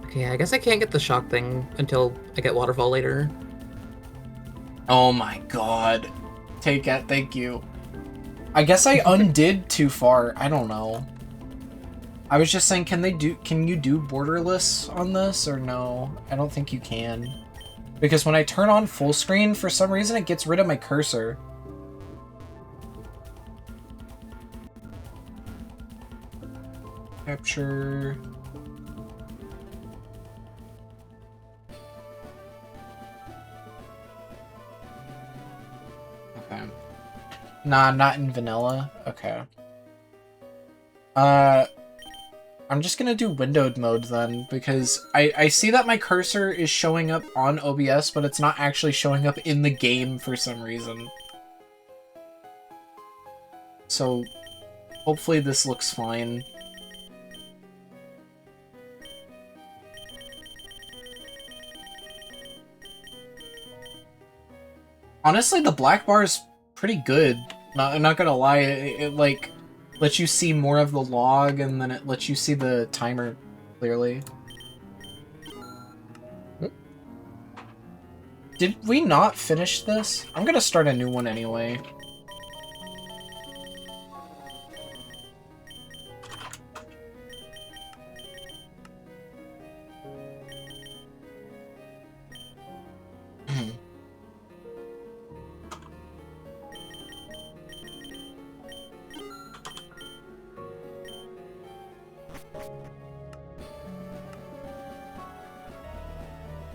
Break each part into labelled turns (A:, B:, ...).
A: Okay, I guess I can't get the shock thing until I get waterfall later.
B: Oh my god. Take it, thank you. I guess I undid too far. I don't know. I was just saying, can you do borderless on this or no? I don't think you can. Because when I turn on full screen, for some reason it gets rid of my cursor. Capture. Okay. Nah, not in vanilla. Okay. I'm just gonna do windowed mode then, because I see that my cursor is showing up on OBS, but it's not actually showing up in the game for some reason. So, hopefully this looks fine. Honestly, the black bar is pretty good. I'm not gonna lie, it like lets you see more of the log, and then it lets you see the timer clearly. Did we not finish this? I'm gonna start a new one anyway.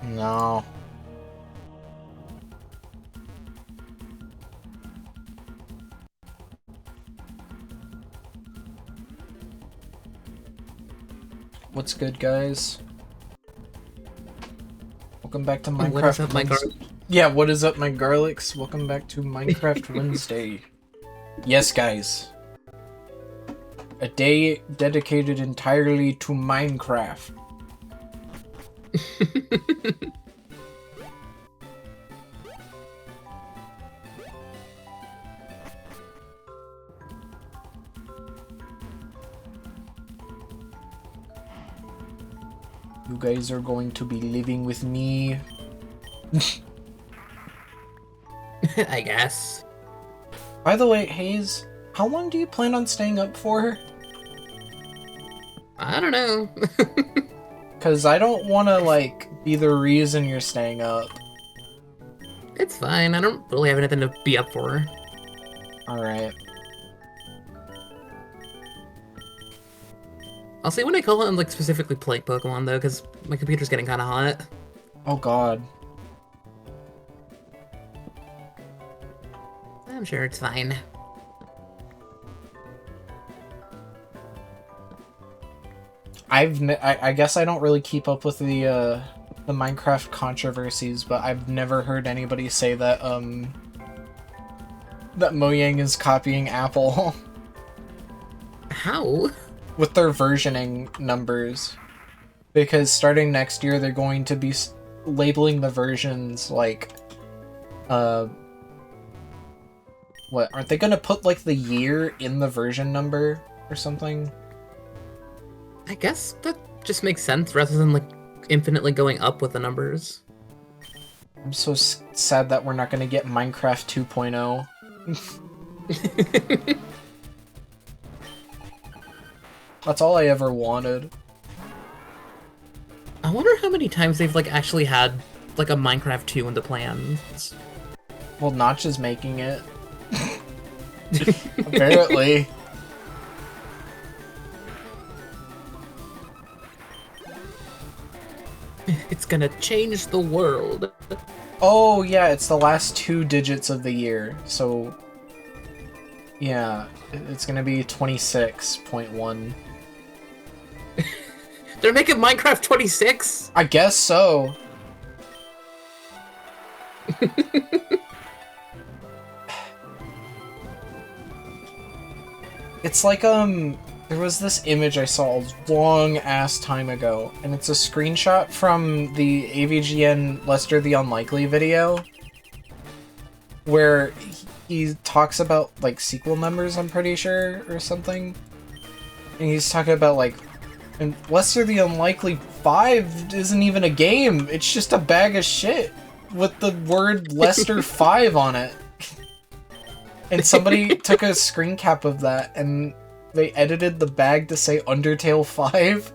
B: No. What's good, guys? Welcome back to Minecraft.
A: What is up, my garlic?
B: Yeah, what is up, my garlics? Welcome back to Minecraft Wednesday. Yes, guys. A day dedicated entirely to Minecraft. You guys are going to be living with me.
A: I guess.
B: By the way, Hayes, how long do you plan on staying up for?
A: I don't know.
B: Because I don't want to, like, be the reason you're staying up.
A: It's fine. I don't really have anything to be up for.
B: Alright.
A: I'll see when I call it and like specifically play Pokemon though, because my computer's getting kind of hot.
B: Oh god.
A: I'm sure it's fine.
B: I guess I don't really keep up with the Minecraft controversies, but I've never heard anybody say that that Mojang is copying Apple.
A: How?
B: With their versioning numbers. Because starting next year, they're going to be labeling the versions like, what, aren't they gonna put like the year in the version number or something?
A: I guess that just makes sense rather than like infinitely going up with the numbers.
B: I'm so sad that we're not gonna get Minecraft 2.0. That's all I ever wanted.
A: I wonder how many times they've like actually had like a Minecraft 2 in the plans.
B: Well, Notch is making it. Apparently.
A: It's gonna change the world.
B: Oh, yeah, it's the last 2 digits of the year, so... Yeah, it's gonna be 26.1.
A: They're making Minecraft 26?
B: I guess so. It's like, there was this image I saw a long ass time ago, and it's a screenshot from the AVGN Lester the Unlikely video, where he talks about, like, sequel numbers, I'm pretty sure, or something. And he's talking about, like, and Lester the Unlikely 5 isn't even a game, it's just a bag of shit with the word Lester 5 on it. And somebody took a screen cap of that, and they edited the bag to say Undertale 5.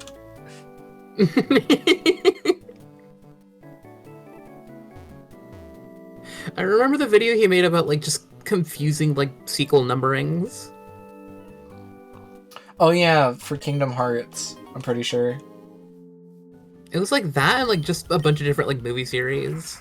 A: I remember the video he made about, like, just confusing, like, sequel numberings.
B: Oh yeah, for Kingdom Hearts, I'm pretty sure.
A: It was like that and, like, just a bunch of different, like, movie series.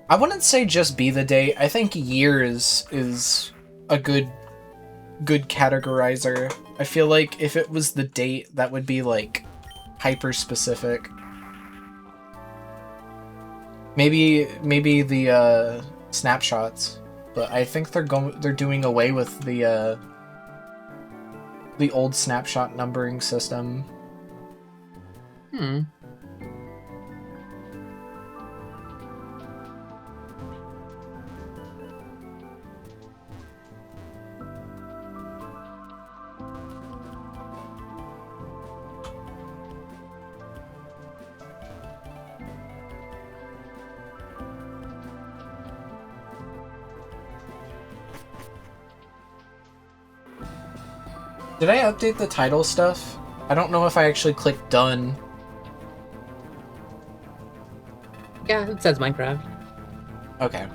B: I wouldn't say just be the date. I think years is a good categorizer. I feel like if it was the date, that would be like hyper specific. Maybe the snapshots, but I think they're doing away with the old snapshot numbering system. Did I update the title stuff? I don't know if I actually clicked done.
A: Yeah, it says Minecraft.
B: Okay.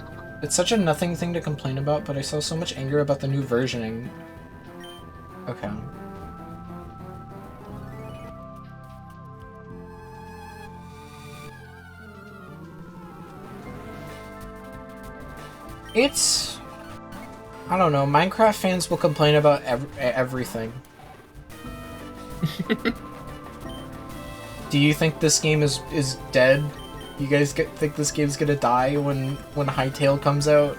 B: It's such a nothing thing to complain about, but I saw so much anger about the new versioning. Okay. It's... I don't know, Minecraft fans will complain about everything. Do you think this game is dead? You guys think this game's gonna die when Hytale comes out?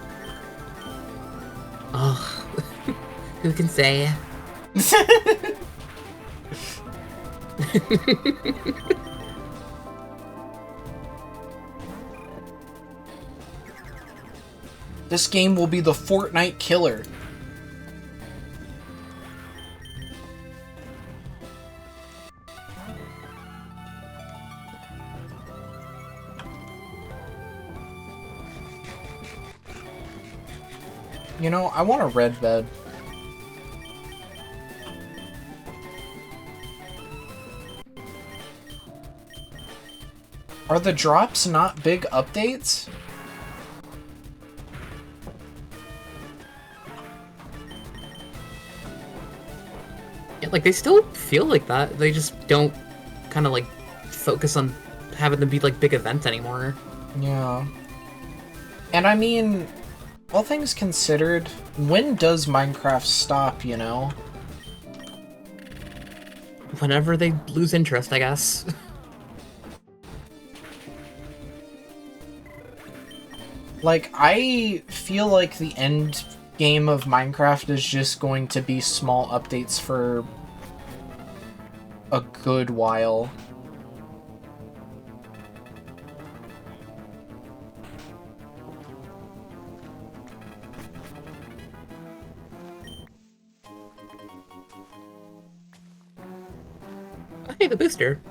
A: Oh, who can say?
B: This game will be the Fortnite killer. You know, I want a red bed. Are the drops not big updates?
A: Yeah, like, they still feel like that. They just don't kind of, like, focus on having them be, like, big events anymore.
B: Yeah. And I mean, all things considered, when does Minecraft stop, you know?
A: Whenever they lose interest, I guess.
B: Like, I feel like the end game of Minecraft is just going to be small updates for a good while.
A: Oh, hey, the booster.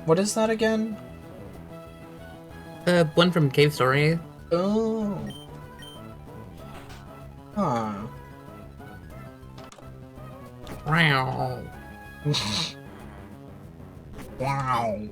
B: What is that again?
A: The one from Cave Story.
B: Oh. Huh.
A: Wow.
B: Wow.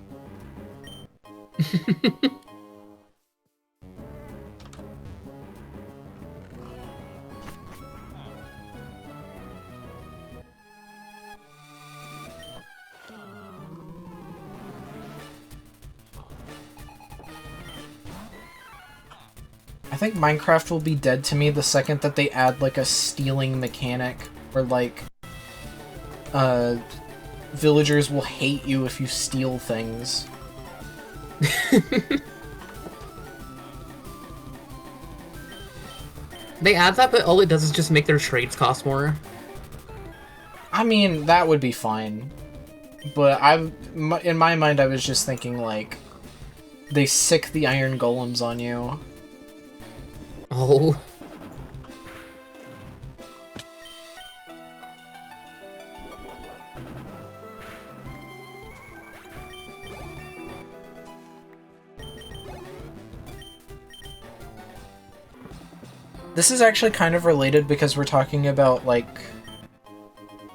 B: I think Minecraft will be dead to me the second that they add, like, a stealing mechanic, or, like, villagers will hate you if you steal things.
A: They add that, but all it does is just make their trades cost more.
B: I mean, that would be fine. But in my mind, I was just thinking, like, they sick the iron golems on you.
A: Oh.
B: This is actually kind of related because we're talking about, like...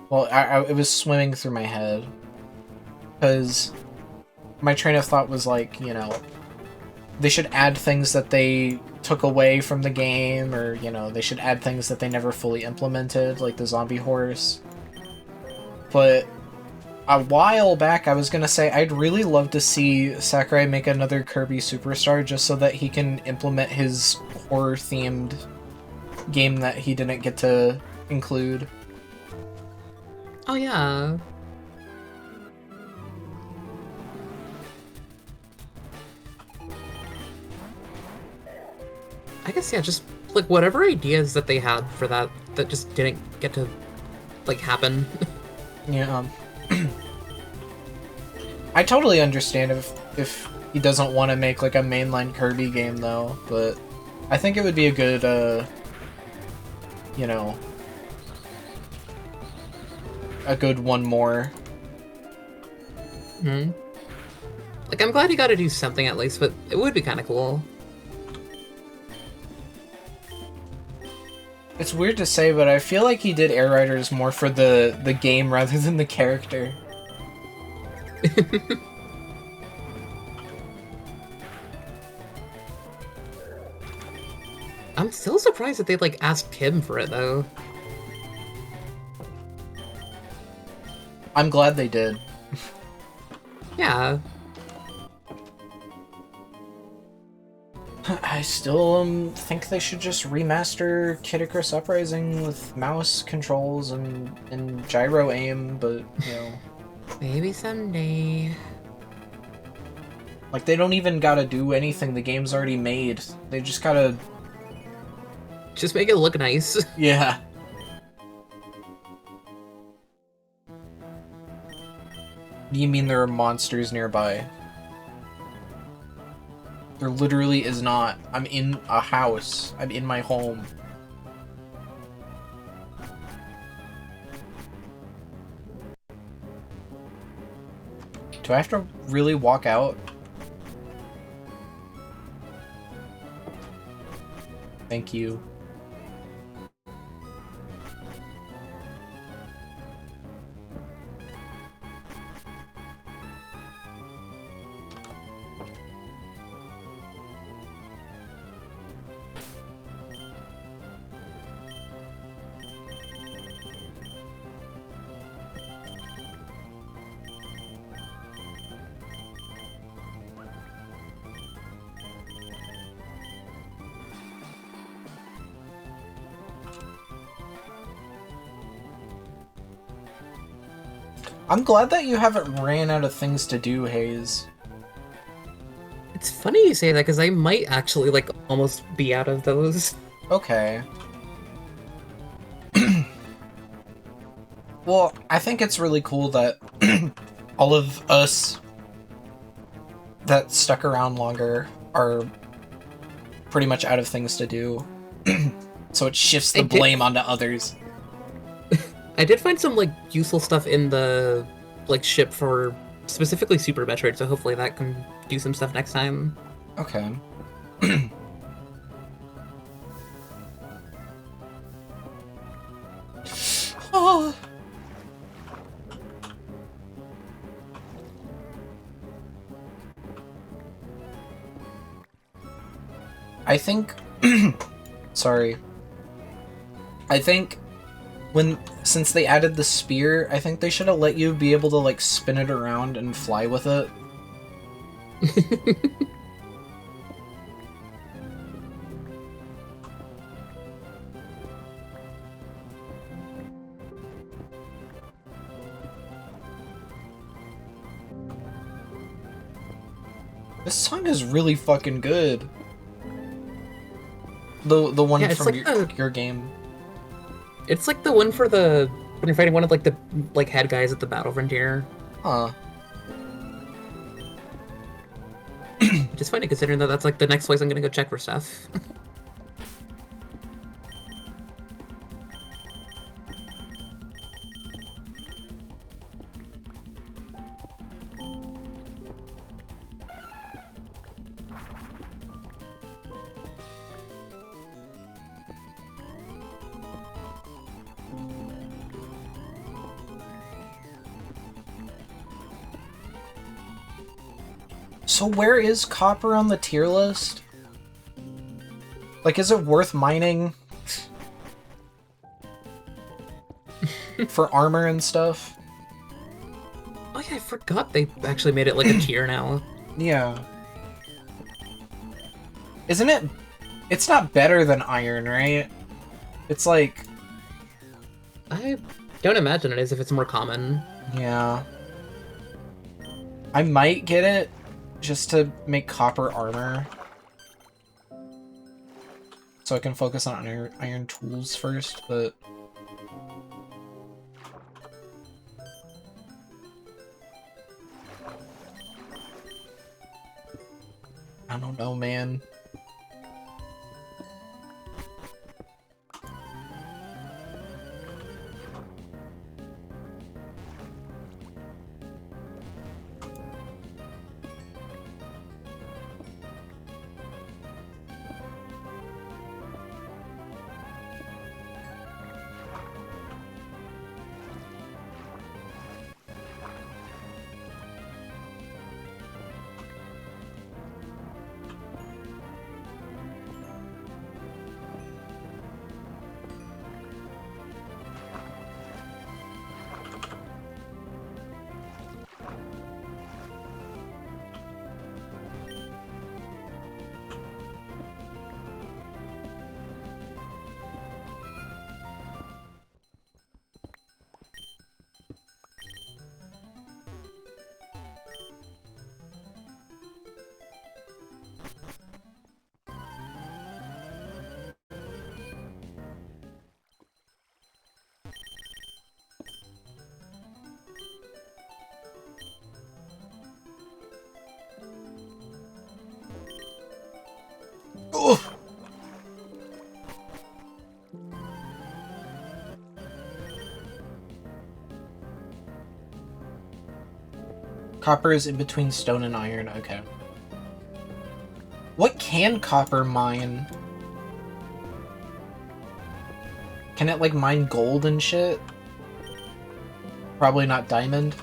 B: Well, it was swimming through my head. Because my train of thought was like, you know, they should add things that they took away from the game, or, you know, they should add things that they never fully implemented, like the zombie horse. But a while back, I was gonna say I'd really love to see Sakurai make another Kirby Superstar just so that he can implement his horror-themed game that he didn't get to include.
A: Oh, yeah. I guess, yeah, just, like, whatever ideas that they had for that just didn't get to, like, happen.
B: Yeah. I totally understand if he doesn't want to make, like, a mainline Kirby game, though, but I think it would be a good, you know, a good one more.
A: Hmm. Like, I'm glad he got to do something at least, but it would be kind of cool.
B: It's weird to say, but I feel like he did Air Riders more for the game rather than the character.
A: I'm still surprised that they, like, asked him for it, though.
B: I'm glad they did.
A: Yeah.
B: I still think they should just remaster Kid Icarus Uprising with mouse controls and gyro aim, but, you know...
A: Maybe someday.
B: Like, they don't even gotta do anything, the game's already made. They just gotta...
A: Just make it look nice.
B: Yeah. Do you mean there are monsters nearby? There literally is not. I'm in a house. I'm in my home. Do I have to really walk out? Thank you. I'm glad that you haven't ran out of things to do, Hayes.
A: It's funny you say that, because I might actually, like, almost be out of those.
B: Okay. Well, I think it's really cool that all of us that stuck around longer are pretty much out of things to do. So it shifts the blame onto others.
A: I did find some, like, useful stuff in the, like, ship for specifically Super Metroid, so hopefully that can do some stuff next time.
B: Okay. Oh. I think... Sorry. I think... Since they added the spear, I think they should have let you be able to, like, spin it around and fly with it. This song is really fucking good. The one
A: Yeah, it's
B: from
A: like the
B: your game.
A: it's like the one for the when you're fighting one of like the like head guys at the battle frontier.
B: Huh.
A: Which is funny considering that that's like the next place I'm gonna go check for stuff.
B: So where is copper on the tier list? Like, is it worth mining? For armor and stuff?
A: Oh yeah, I forgot they actually made it like a tier now.
B: Yeah. Isn't it... It's not better than iron, right? It's like...
A: I don't imagine it is if it's more common.
B: Yeah. I might get it just to make copper armor. So I can focus on iron tools first, but... I don't know, man. Ugh. Copper is in between stone and iron, okay. What can copper mine? Can it, like, mine gold and shit? Probably not diamond.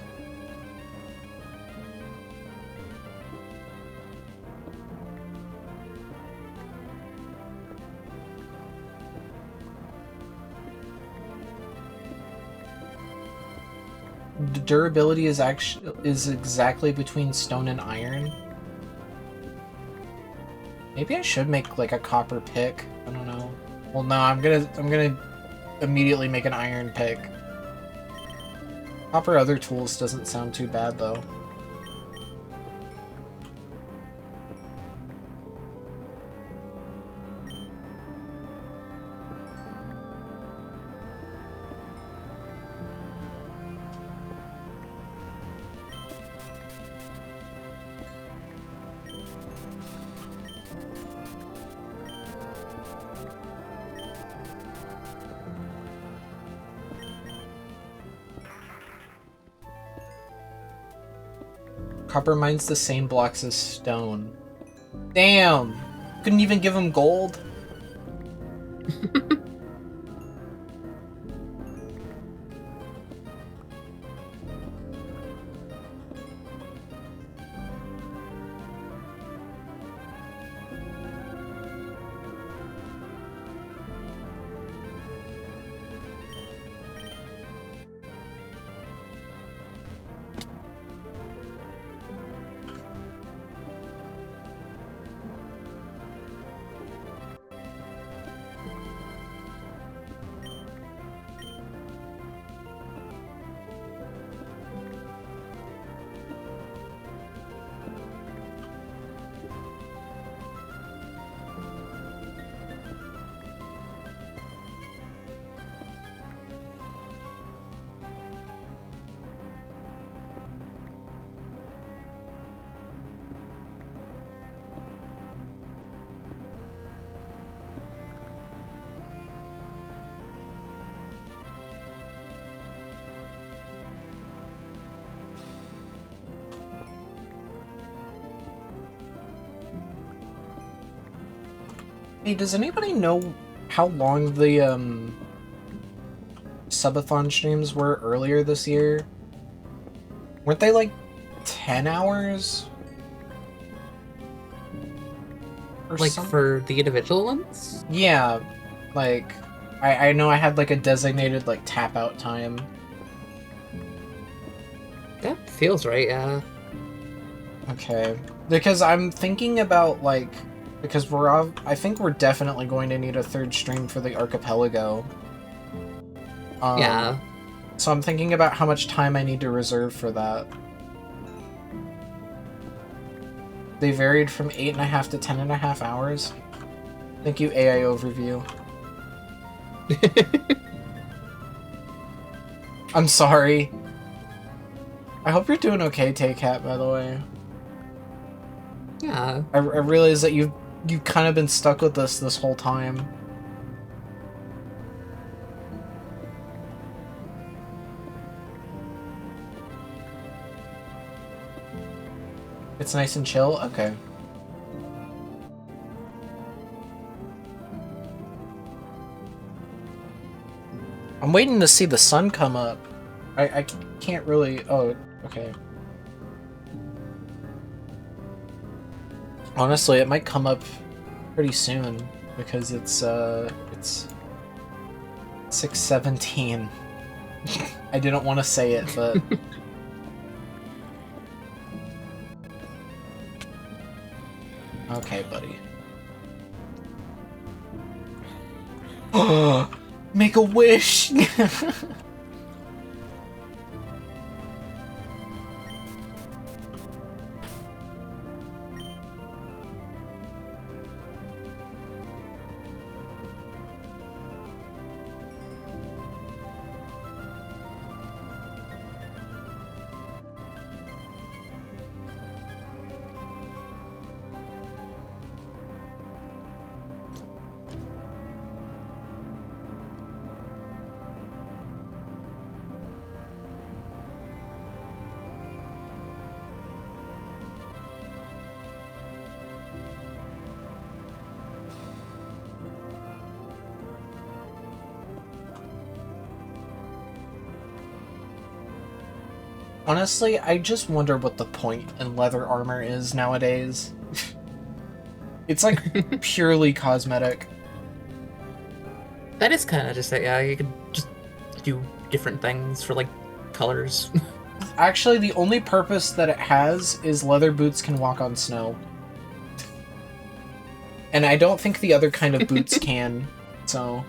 B: Durability is exactly between stone and iron. Maybe I should make like a copper pick. I don't know. Well, no, I'm gonna immediately make an iron pick. Copper other tools doesn't sound too bad though. Copper mines the same blocks as stone. Damn! Couldn't even give him gold? Hey, does anybody know how long the Subathon streams were earlier this year? Weren't they like 10 hours? Or
A: Like
B: something?
A: for the individual ones?
B: Yeah, like I know I had like a designated like tap out time.
A: That feels right, yeah.
B: Okay. Because I'm thinking about like because I think we're definitely going to need a third stream for the archipelago.
A: Yeah.
B: So I'm thinking about how much time I need to reserve for that. They varied from 8.5 to 10.5 hours. Thank you, AI Overview. I'm sorry. I hope you're doing okay, Tay-Cat, by the way.
A: Yeah.
B: I realize that you've kind of been stuck with us this whole time. It's nice and chill? Okay. I'm waiting to see the sun come up. I can't really... Oh, okay. Honestly, it might come up pretty soon because it's 6:17. I didn't want to say it, but okay, buddy. Oh, make a wish. Honestly, I just wonder what the point in leather armor is nowadays. It's like purely cosmetic.
A: That is kind of just it, yeah. You could just do different things for, like, colors.
B: Actually, the only purpose that it has is leather boots can walk on snow. And I don't think the other kind of boots can, so...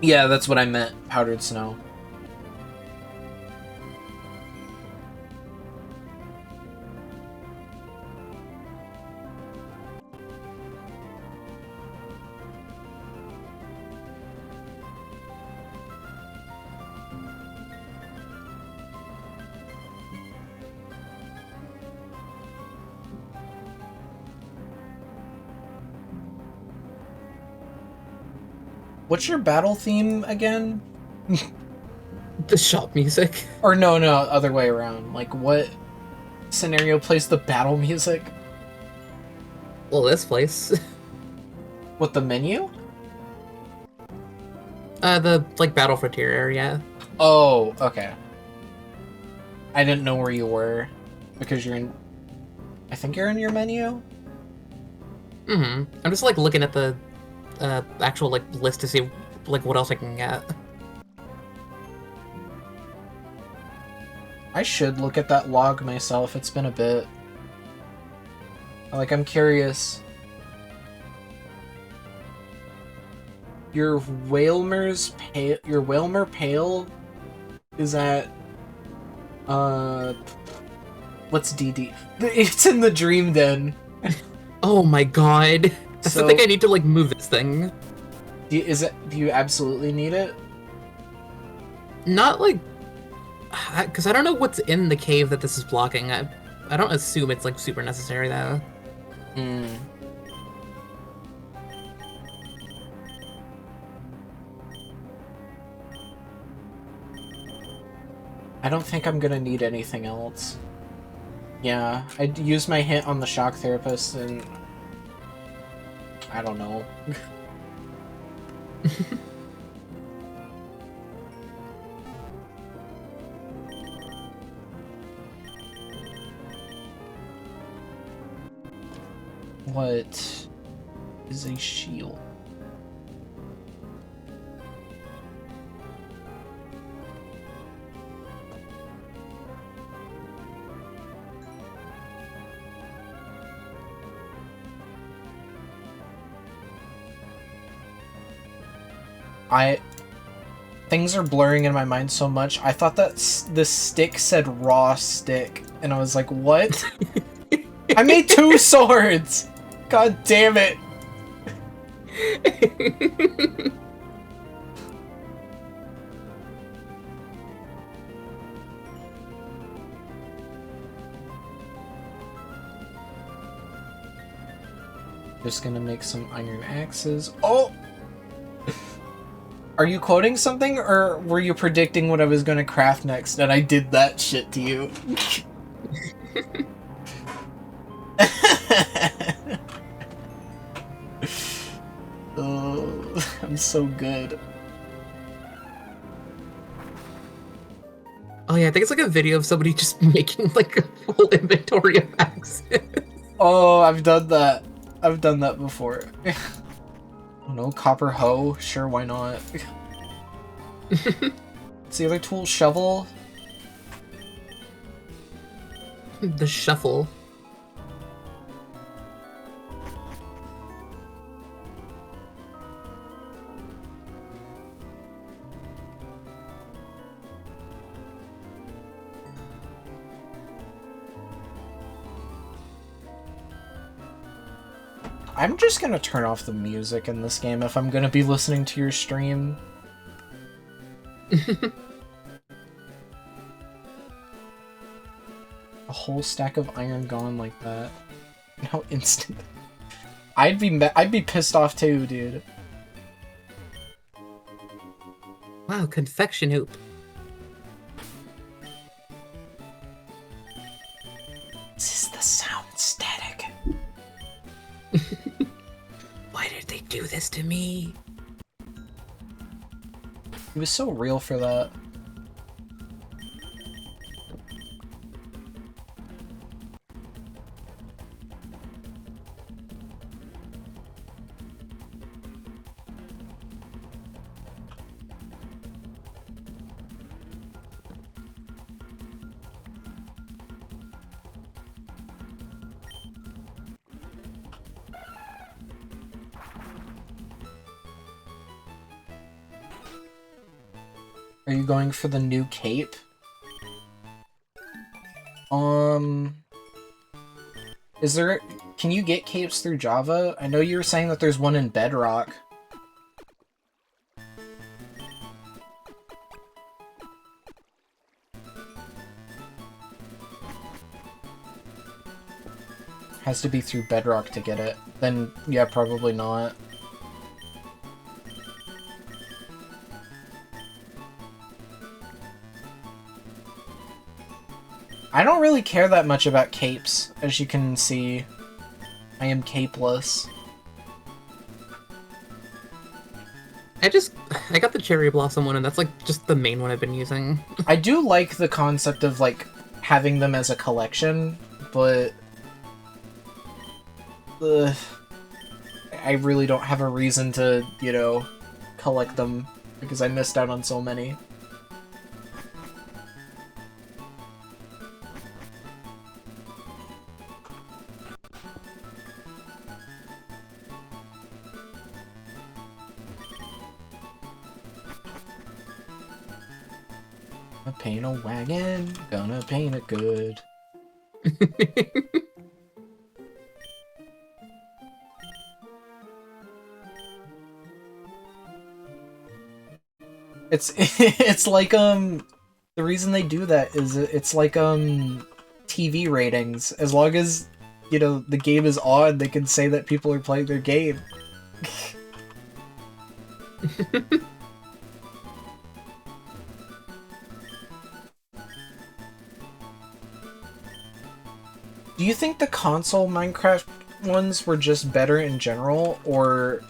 B: Yeah, that's what I meant, powdered snow. What's your battle theme again?
A: The shop music.
B: Or no, other way around. Like, what scenario plays the battle music?
A: Well, this place.
B: What, the menu?
A: The, like, Battle Frontier area.
B: Oh, okay. I didn't know where you were. Because you're in... I think you're in your menu?
A: Mm-hmm. I'm just, like, looking at the actual, like, list to see, like, what else I can get.
B: I should look at that log myself. It's been a bit. Like, I'm curious. Your Whalmer's pale. Your Whalmer pale is at. What's DD? It's in the Dream Den.
A: Oh my god. I
B: So,
A: still think I need to, like, move this thing.
B: do you absolutely need it?
A: Not, like... Because I don't know what's in the cave that this is blocking. I don't assume it's, like, super necessary, though.
B: Hmm. I don't think I'm gonna need anything else. Yeah, I used my hint on the shock therapist and I don't know. What is a shield? Things are blurring in my mind so much. I thought that the stick said raw stick, and I was like, what? I made 2 swords! God damn it! Just gonna make some iron axes. Oh! Are you quoting something, or were you predicting what I was gonna craft next, and I did that shit to you? Oh, I'm so good.
A: Oh yeah, I think it's like a video of somebody just making like a full inventory of axes.
B: Oh, I've done that. I've done that before. Oh no, copper hoe? Sure, why not? What's the other tool? Shovel?
A: The shuffle.
B: I'm just gonna turn off the music in this game if I'm gonna be listening to your stream. A whole stack of iron gone like that. How instant. I'd be pissed off too, dude.
A: Wow, confection hoop.
B: This is the sound static.
A: Why did they do this to me?
B: He was so real for that. Are you going for the new cape? Is there... Can you get capes through Java? I know you were saying that there's one in Bedrock. Has to be through Bedrock to get it. Then, yeah, probably not. I don't really care that much about capes, as you can see. I am capeless.
A: I got the cherry blossom one, and that's like just the main one I've been using.
B: I do like the concept of like having them as a collection, but I really don't have a reason to, you know, collect them because I missed out on so many. Gonna paint a wagon, gonna paint it good. It's like the reason they do that is it's like TV ratings. As long as, you know, the game is on, they can say that people are playing their game. Do you think the console Minecraft ones were just better in general, or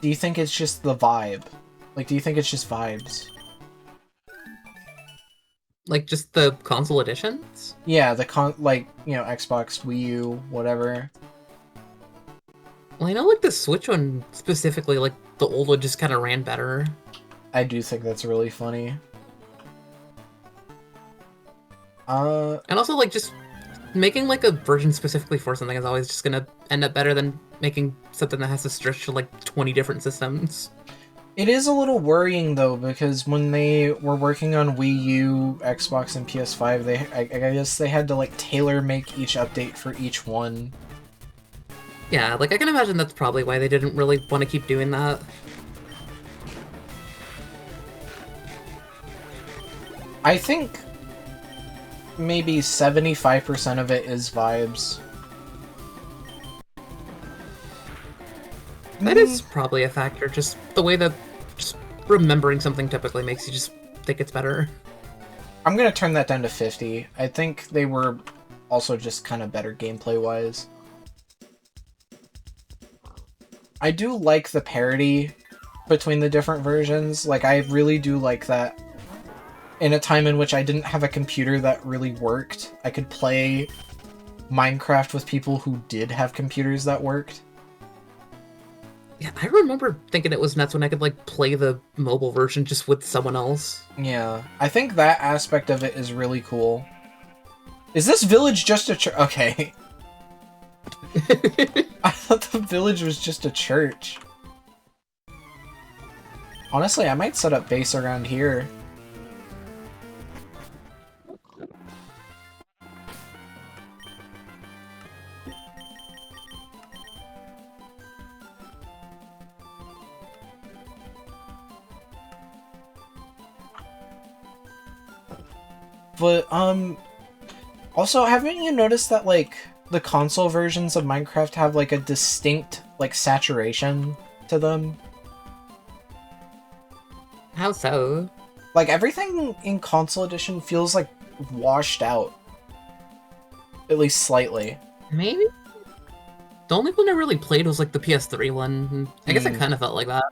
B: do you think it's just the vibe? Like, do you think it's just vibes?
A: Like, just the console editions?
B: Yeah, like, you know, Xbox, Wii U, whatever.
A: Well, I know, like, the Switch one specifically, like, the old one just kind of ran better.
B: I do think that's really funny.
A: And also, like, just making, like, a version specifically for something is always just gonna end up better than making something that has to stretch to, like, 20 different systems.
B: It is a little worrying, though, because when they were working on Wii U, Xbox, and PS5, I guess they had to, like, tailor-make each update for each one.
A: Yeah, like, I can imagine that's probably why they didn't really want to keep doing that.
B: I think maybe 75% of it is vibes.
A: That is probably a factor, just the way that just remembering something typically makes you just think it's better.
B: I'm gonna turn that down to 50. I think they were also just kind of better gameplay-wise. I do like the parity between the different versions. Like, I really do like that. In a time in which I didn't have a computer that really worked, I could play Minecraft with people who did have computers that worked.
A: Yeah, I remember thinking it was nuts when I could, like, play the mobile version just with someone else.
B: Yeah, I think that aspect of it is really cool. Is this village just a church? Okay. I thought the village was just a church. Honestly, I might set up base around here. But, also, haven't you noticed that, like, the console versions of Minecraft have, like, a distinct, like, saturation to them?
A: How so?
B: Like, everything in console edition feels, like, washed out. At least slightly.
A: Maybe? The only one I really played was, like, the PS3 one. I guess it kind of felt like that.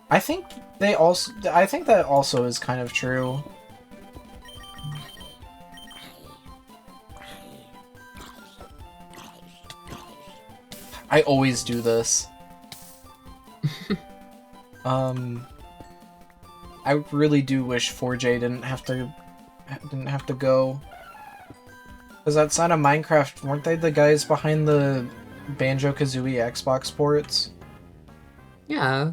B: I think that also is kind of true. I always do this. I really do wish 4J didn't have to go. Because outside of Minecraft, weren't they the guys behind the Banjo-Kazooie Xbox ports?
A: Yeah.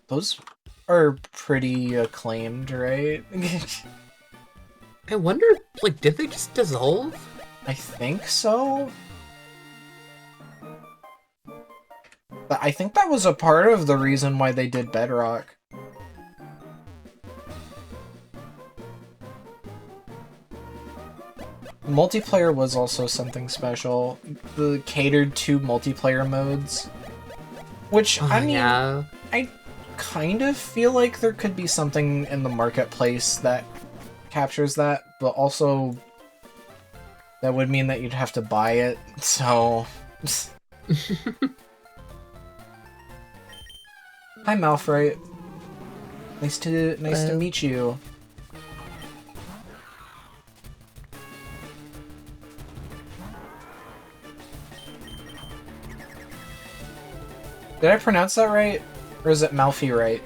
B: Those are pretty acclaimed, right?
A: I wonder, like, did they just dissolve?
B: I think so. But I think that was a part of the reason why they did Bedrock. Multiplayer was also something special. The catered to multiplayer modes. Which, I mean,
A: yeah.
B: I kind of feel like there could be something in the marketplace that captures that, but also that would mean that you'd have to buy it, so... Hi, Malphite. Nice to meet you. Did I pronounce that right? Or is it Malfi right?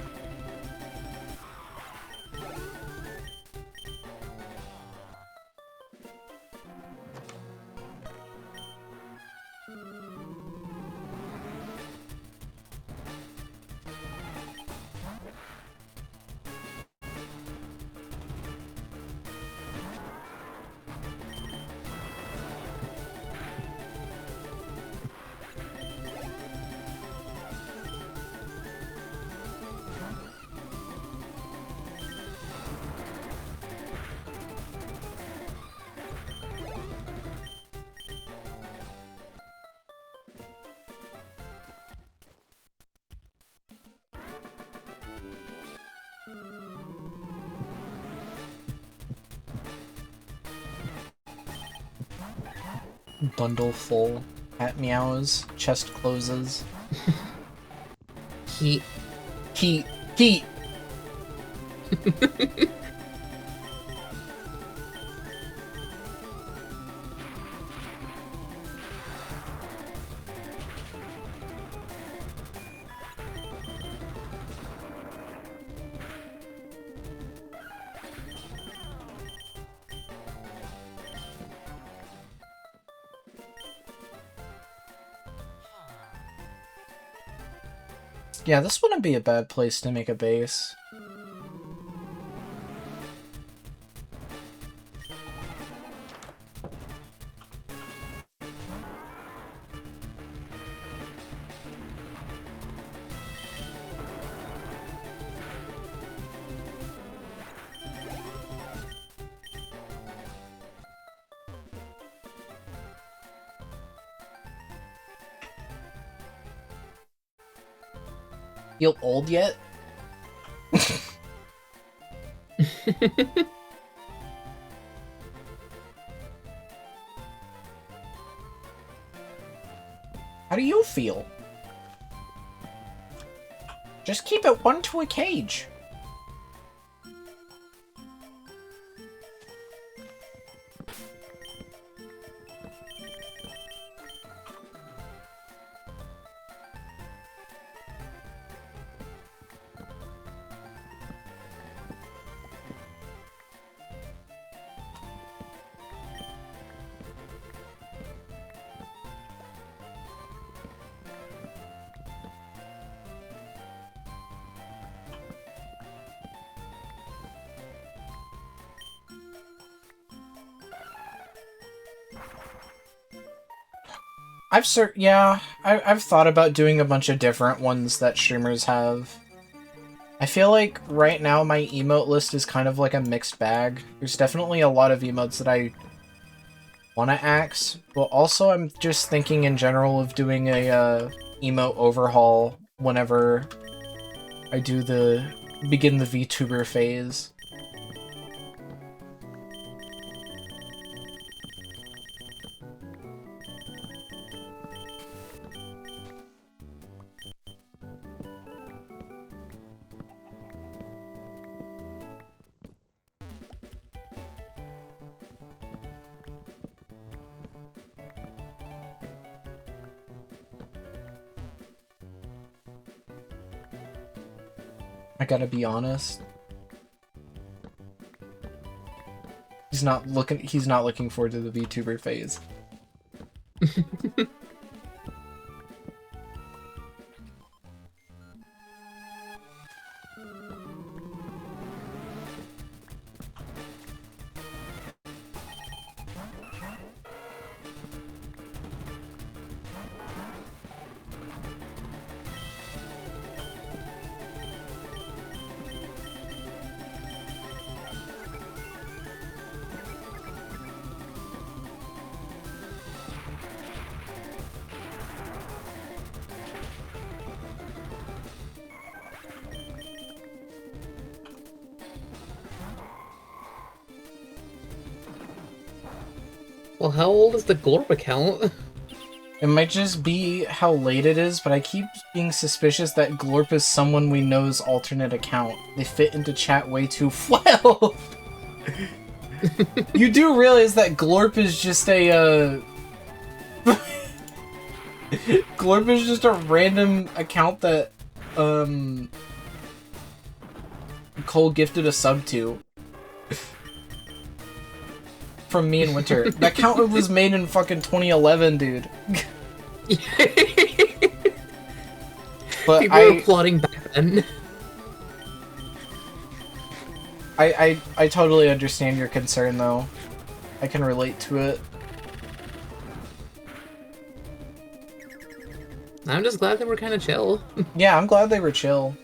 B: Bundle full. Cat meows. Chest closes.
A: Heat.
B: Heat. Heat! Yeah, this wouldn't be a bad place to make a base. Feel old yet? How do you feel? Just keep it one to a cage. I've thought about doing a bunch of different ones that streamers have. I feel like right now my emote list is kind of like a mixed bag. There's definitely a lot of emotes that I want to axe, but also I'm just thinking in general of doing a emote overhaul whenever I do begin the VTuber phase. I gotta be honest. He's not looking forward to the VTuber phase.
A: Well, how old is the Glorp account?
B: It might just be how late it is, but I keep being suspicious that Glorp is someone we know's alternate account. They fit into chat way too well. You do realize that Glorp is just a, Glorp is just a random account that, Cole gifted a sub to. From me and Winter. That account was made in fucking 2011, dude. But
A: people were plotting back then.
B: I totally understand your concern, though. I can relate to it.
A: I'm just glad they were kind of chill.
B: Yeah, I'm glad they were chill.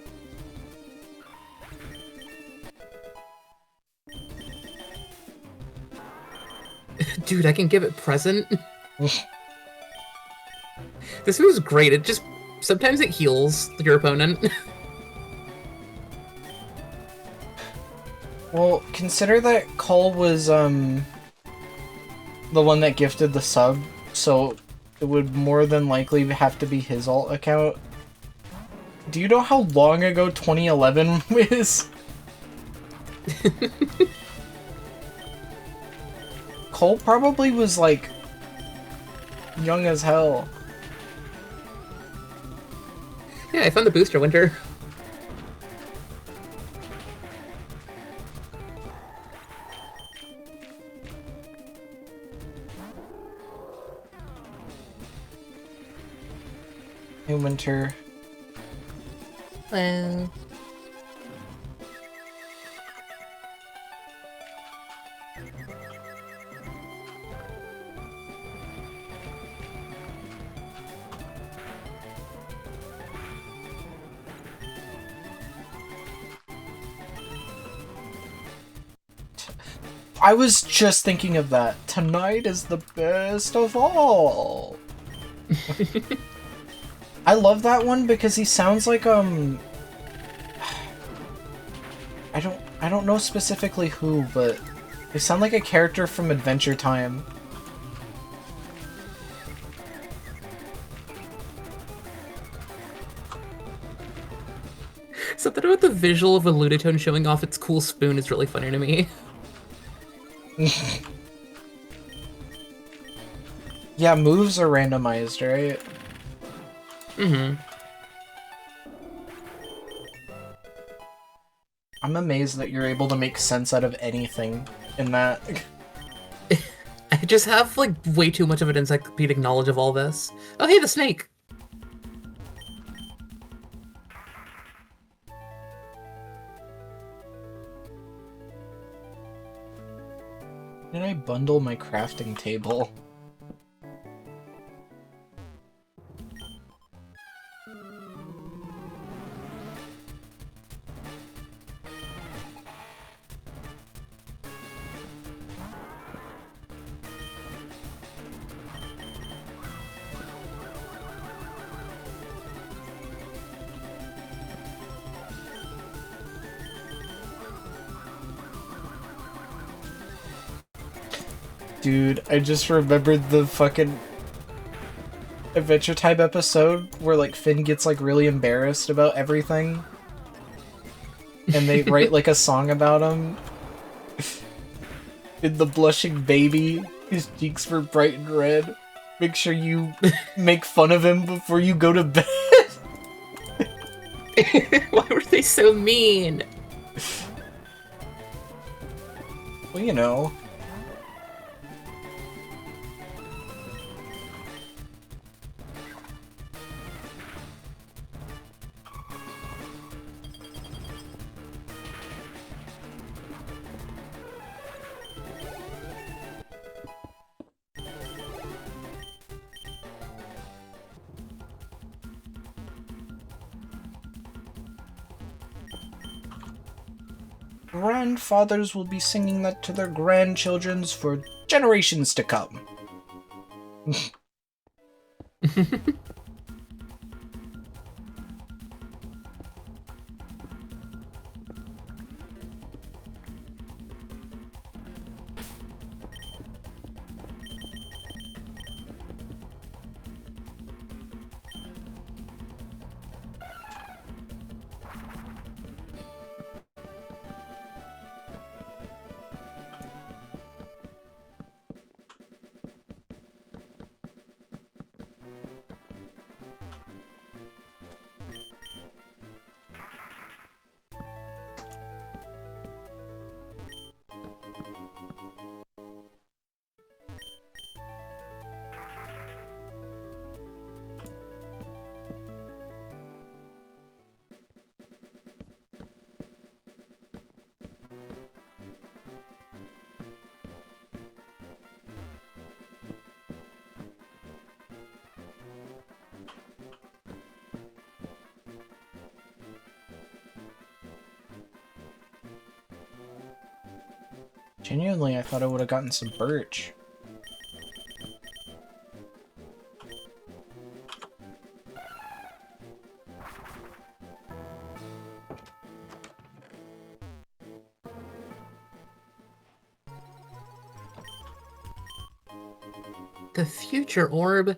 A: Dude, I can give it present. This move's great. It just... sometimes it heals your opponent.
B: Well, consider that Cole was, the one that gifted the sub So it would more than likely have to be his alt account. Do you know how long ago 2011 is? Cole probably was like young as hell.
A: Yeah, I found the booster winter.
B: Hey, Winter.
A: Well...
B: I was just thinking of that. Tonight is the best of all. I love that one because he sounds like I don't know specifically who, but they sound like a character from Adventure Time.
A: Something about the visual of a Ludotone showing off its cool spoon is really funny to me.
B: Yeah, moves are randomized, right?
A: Mm-hmm.
B: I'm amazed that you're able to make sense out of anything in that.
A: I just have, like, way too much of an encyclopedic knowledge of all this. Oh, hey, the snake!
B: Did I bundle my crafting table? Dude, I just remembered the fucking Adventure Time episode where, like, Finn gets, like, really embarrassed about everything. And they write, like, a song about him. In the blushing baby, his cheeks were bright and red. Make sure you make fun of him before you go to bed.
A: Why were they so mean?
B: Well, you know. Grandfathers will be singing that to their grandchildren for generations to come. Genuinely, I thought I would have gotten some birch.
A: The future orb?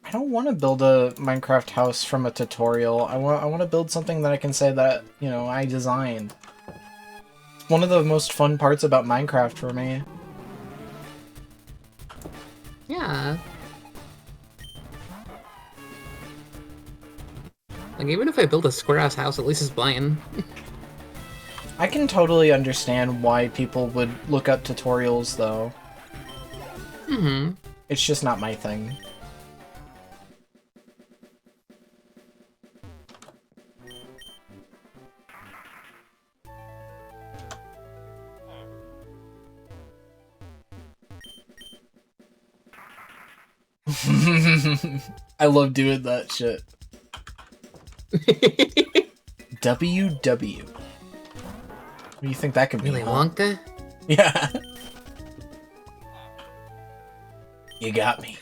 B: I don't want to build a Minecraft house from a tutorial. I want to build something that I can say that, you know, I designed. It's one of the most fun parts about Minecraft for me.
A: Yeah. Like, even if I build a square-ass house, at least it's mine.
B: I can totally understand why people would look up tutorials, though.
A: Mm-hmm.
B: It's just not my thing. I love doing that shit. WW. What do you think that could be?
A: Willy Wonka?
B: Yeah. You got me.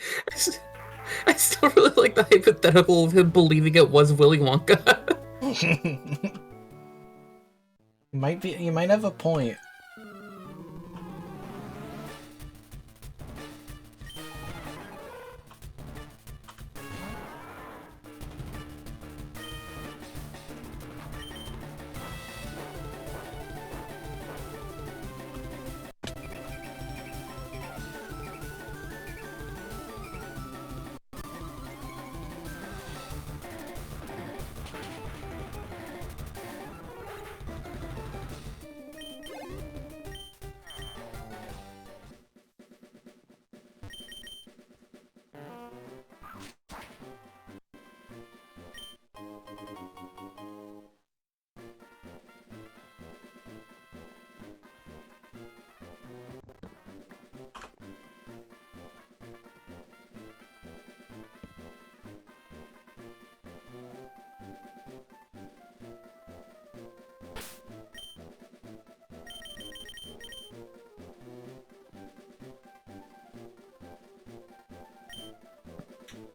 A: I still really like the hypothetical of him believing it was Willy Wonka.
B: You might have a point.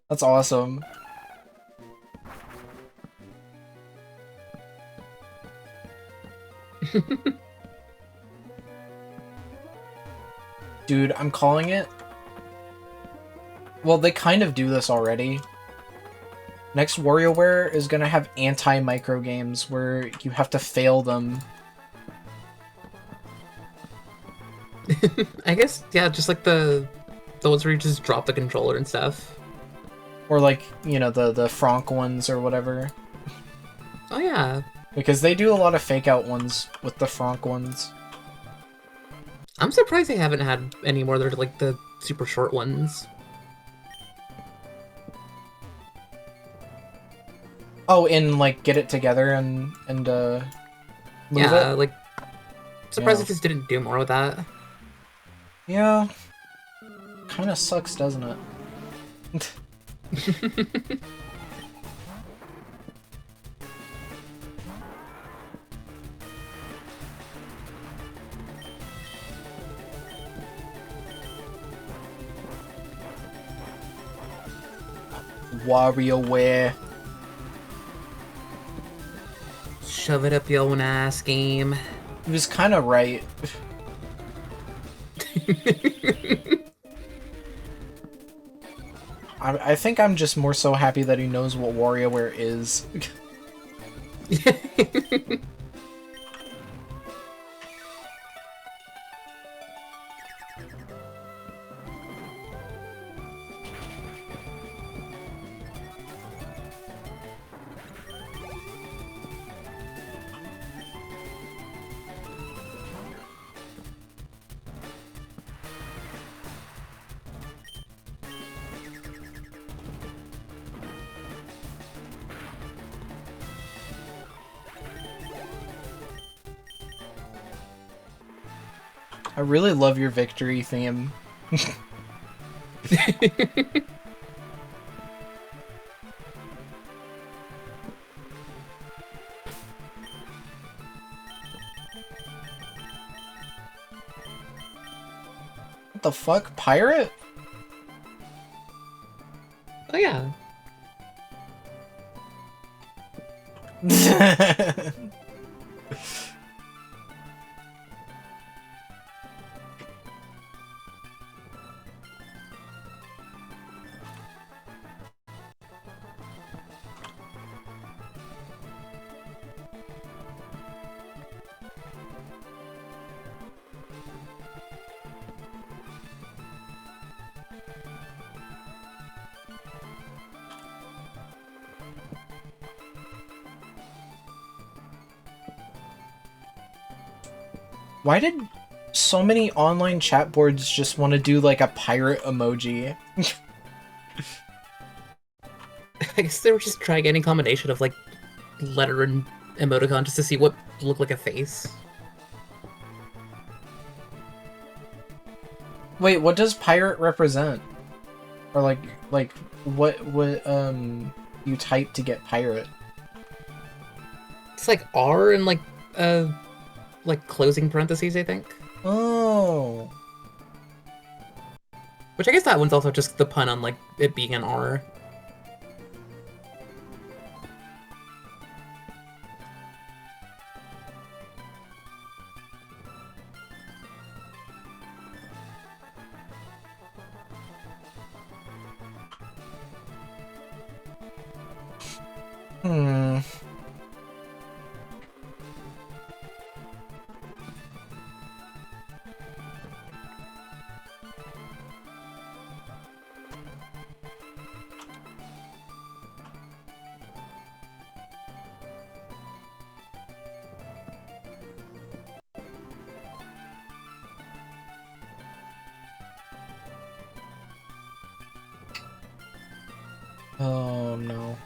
B: That's awesome. Dude, I'm calling it. Well, they kind of do this already. Next WarioWare is gonna have anti-micro games where you have to fail them.
A: I guess, yeah, just like the ones where you just drop the controller and stuff.
B: Or like, you know, the Franck ones or whatever.
A: Oh yeah.
B: Because they do a lot of fake out ones with the Franck ones.
A: I'm surprised they haven't had any more. They're like the super short ones.
B: Oh, and like get it together and move
A: yeah,
B: it?
A: like surprised
B: Yeah.
A: they just didn't do more with that.
B: Yeah. Kinda sucks, doesn't it? WarioWare.
A: Shove it up your own ass, game.
B: He was kind of right. I think I'm just more so happy that he knows what WarioWare is. I really love your victory theme. What the fuck? Pirate?
A: Oh yeah.
B: Why did so many online chat boards just want to do like a pirate emoji?
A: I guess they were just trying any combination of like letter and emoticon just to see what looked like a face.
B: Wait, what does pirate represent? Or like what you type to get pirate?
A: It's like R and like closing parentheses, I think.
B: Oh.
A: Which I guess that one's also just the pun on like it being an R.
B: Hmm. Oh no.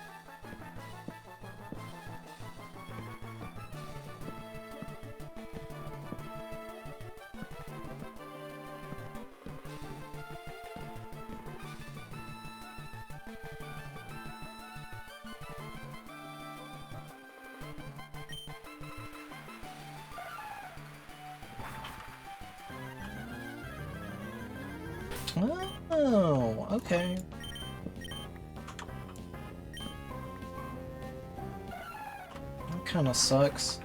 B: Oh, okay. That kind of sucks.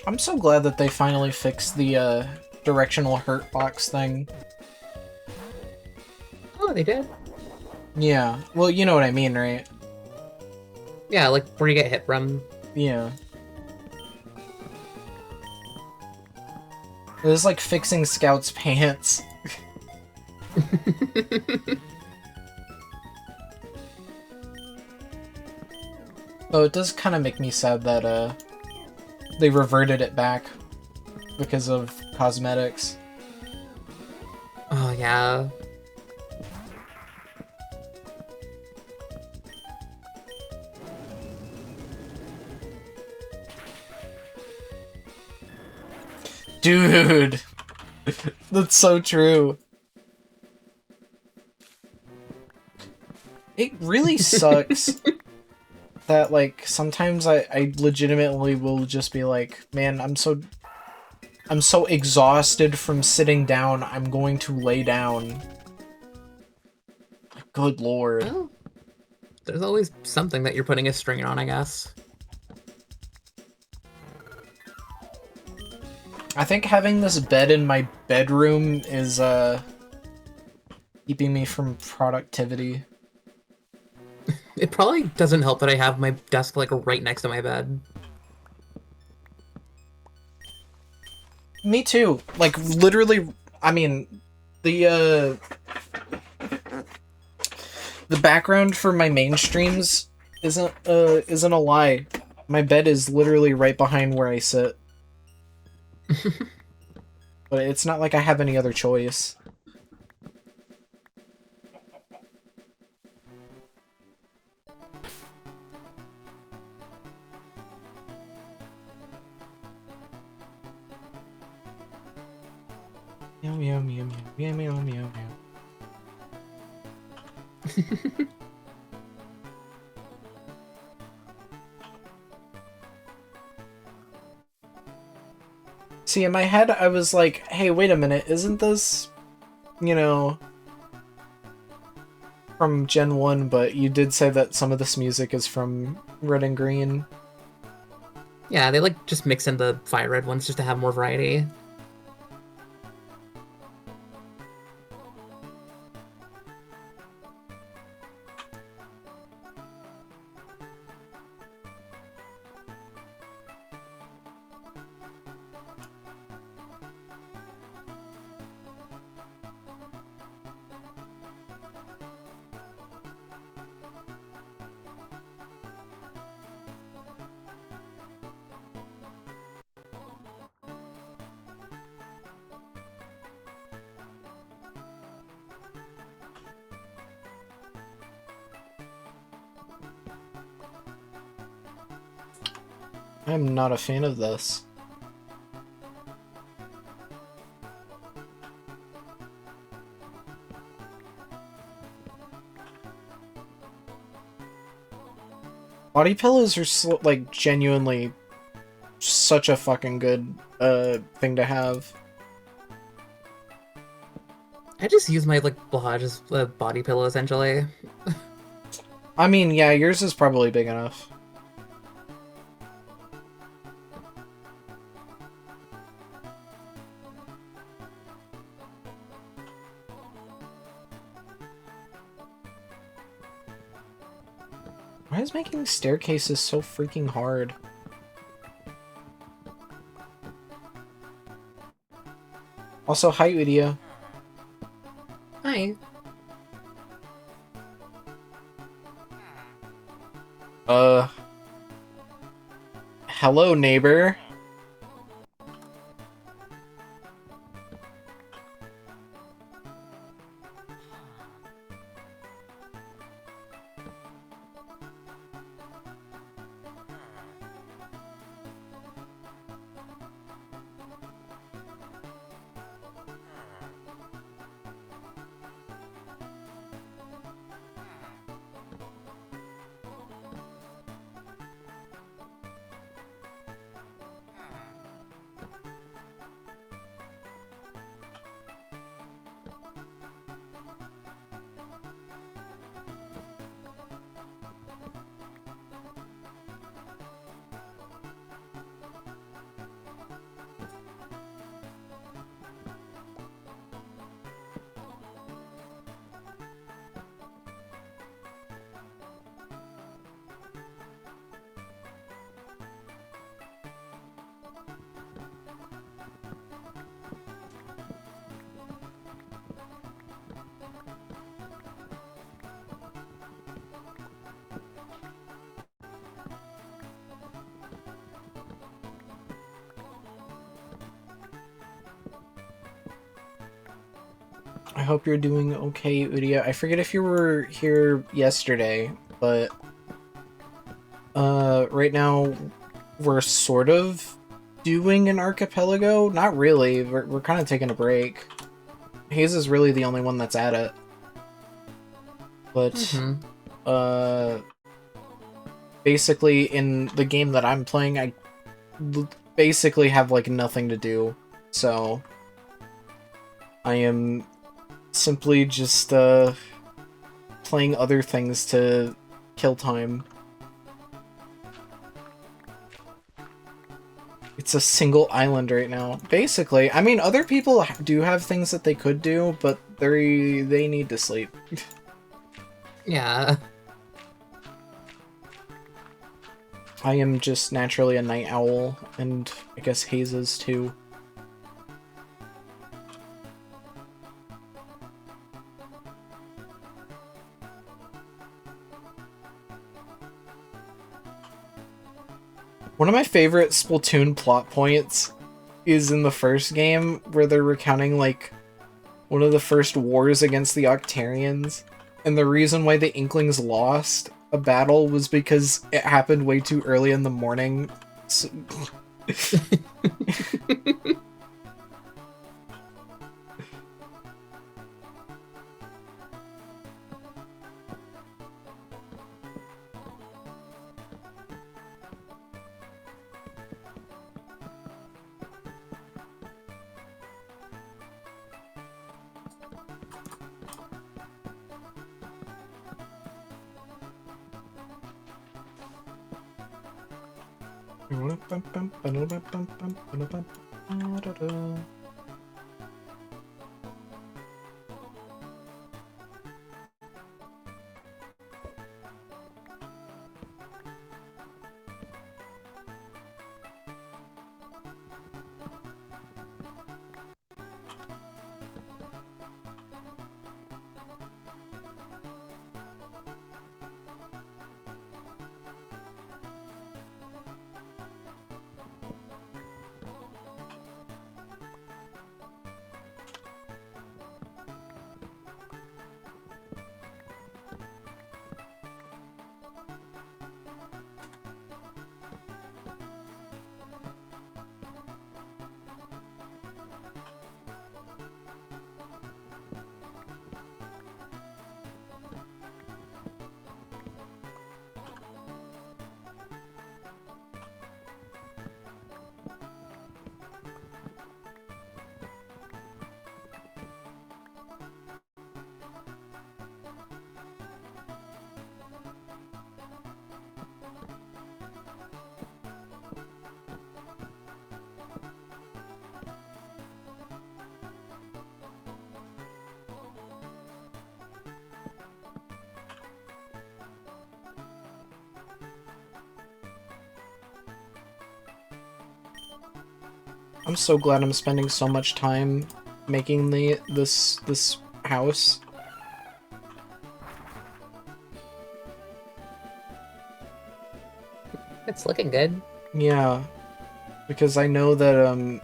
B: I'm so glad that they finally fixed the directional hurt box thing.
A: Oh, they did?
B: Yeah. Well, you know what I mean, right?
A: Yeah, like where you get hit from.
B: Yeah. It was like fixing Scout's pants. Oh, it does kind of make me sad that they reverted it back because of cosmetics.
A: Oh, yeah.
B: Dude! That's so true. It really sucks that, like, sometimes I legitimately will just be like, man, I'm so exhausted from sitting down, I'm going to lay down. Good lord.
A: Well, there's always something that you're putting a strain on, I guess.
B: I think having this bed in my bedroom is, keeping me from productivity.
A: It probably doesn't help that I have my desk, like, right next to my bed.
B: Me too. Like, literally, I mean, the background for my main streams isn't a lie. My bed is literally right behind where I sit. But it's not like I have any other choice. Meow meow meow meow meow meow meow meow. See, in my head, I was like, hey, wait a minute, isn't this, you know, from Gen 1, but you did say that some of this music is from Red and Green.
A: Yeah, they, like, just mix in the Fire Red ones just to have more variety.
B: I'm not a fan of this. Body pillows are like genuinely such a fucking good thing to have.
A: I just use my, like, Blahaj as a body pillow, essentially.
B: I mean, yeah, yours is probably big enough. Why is making staircases so freaking hard? Also, hi, Udia.
A: Hi.
B: Hello, neighbor. I hope you're doing okay, Udia. I forget if you were here yesterday, but right now we're sort of doing an archipelago. Not really. We're kind of taking a break. Hayes is really the only one that's at it. But basically in the game that I'm playing, I basically have like nothing to do. So I am simply just playing other things to kill time. It's a single island right now. Basically, I mean, other people do have things that they could do, but they need to sleep.
A: Yeah.
B: I am just naturally a night owl, and I guess Hayes is too. One of my favorite Splatoon plot points is in the first game, where they're recounting, like, one of the first wars against the Octarians, and the reason why the Inklings lost a battle was because it happened way too early in the morning. So... I'm so glad I'm spending so much time making this house.
A: It's looking good.
B: Yeah, because I know that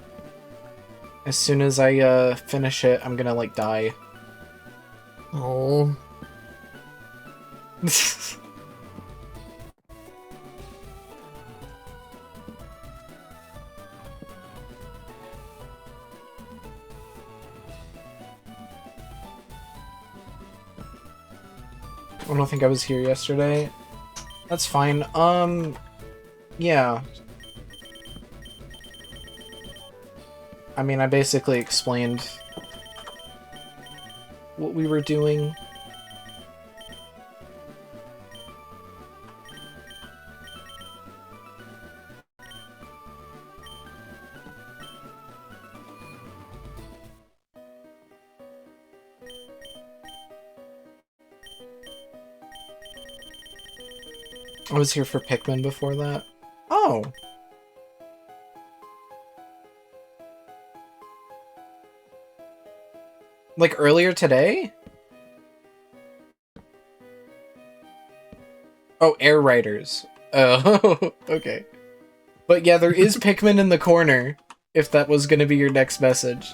B: as soon as I finish it, I'm gonna like die.
A: Oh.
B: I don't think I was here yesterday. That's fine. Yeah. I mean, I basically explained what we were doing. I was here for Pikmin before that. Oh! Like earlier today? Oh, Air Riders. Oh, okay. But yeah, there is Pikmin in the corner, if that was gonna be your next message.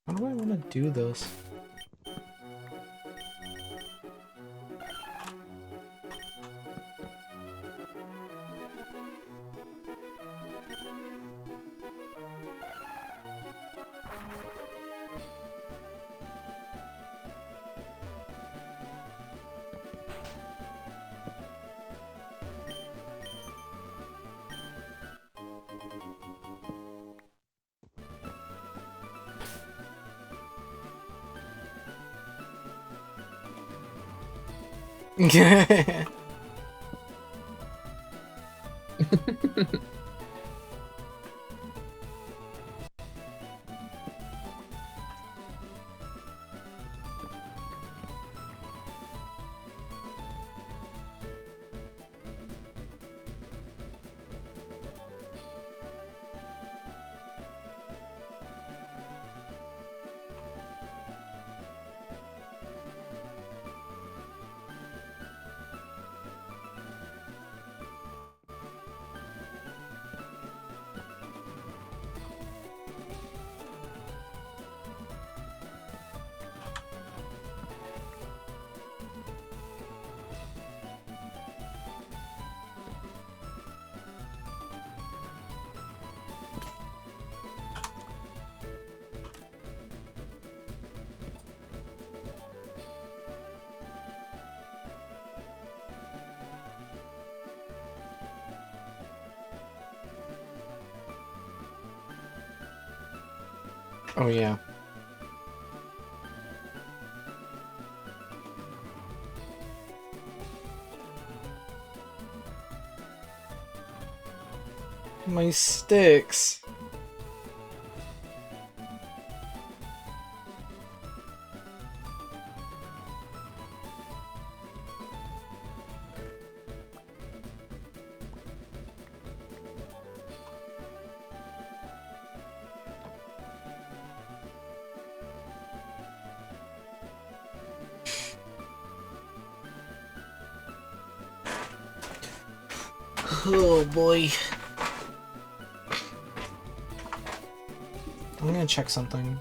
B: How do I want to do this? Oh, yeah. My sticks. Oh boy. I'm gonna check something.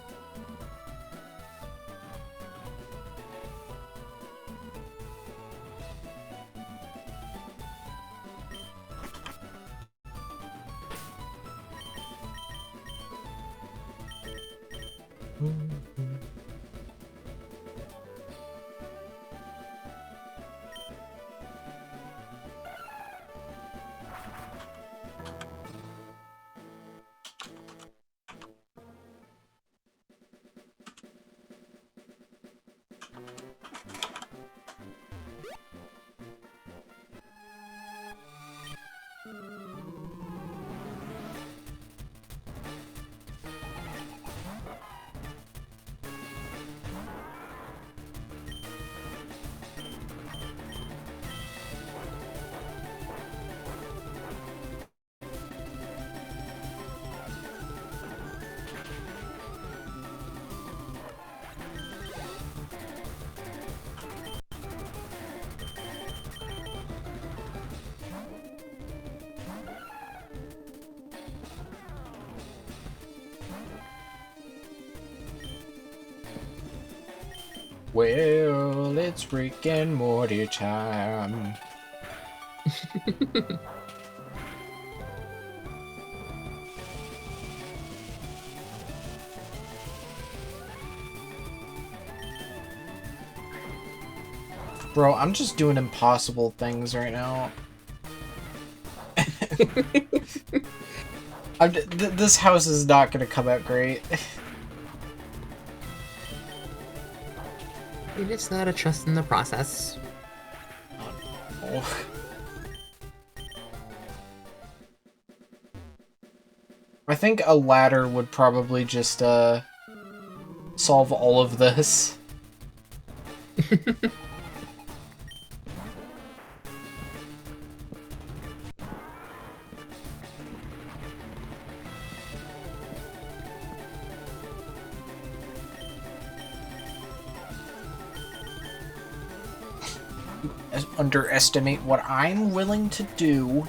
B: Well, it's Rick and Morty time. Bro, I'm just doing impossible things right now. This house is not gonna come out great.
A: You just gotta trust in the process.
B: Oh. I think a ladder would probably just, solve all of this. Underestimate what I'm willing to do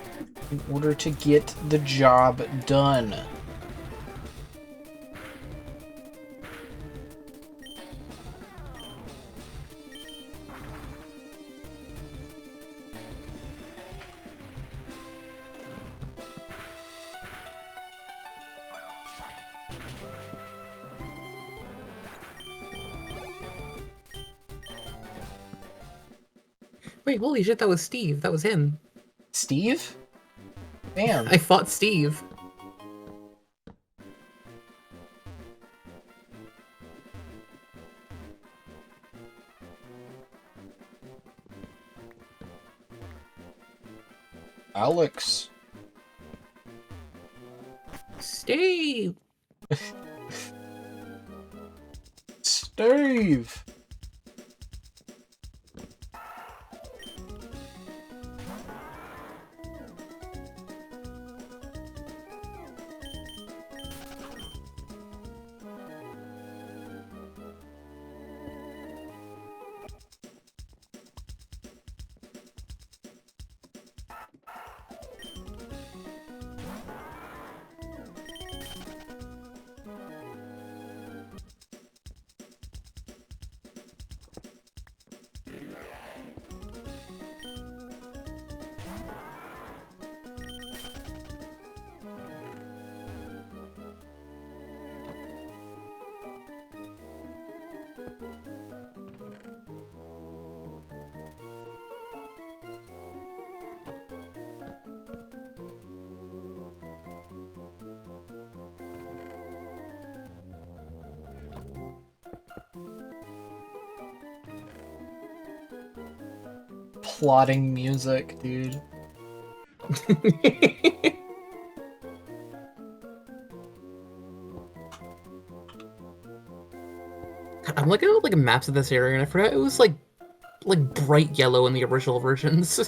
B: in order to get the job done.
A: Wait, holy shit, that was Steve. That was him.
B: Steve? Damn.
A: I fought Steve.
B: Alex.
A: Steve!
B: Steve! Plotting music, dude.
A: I'm looking at like maps of this area, and I forgot it was like bright yellow in the original versions.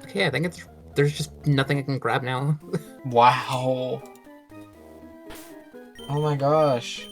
A: Okay, I think there's just nothing I can grab now.
B: Wow. Oh my gosh.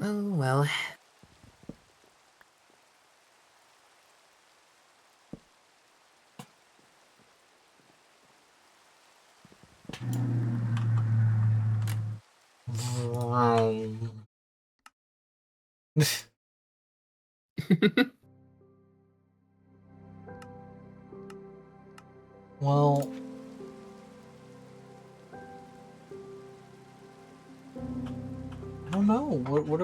A: Oh well.
B: Well, I don't know. What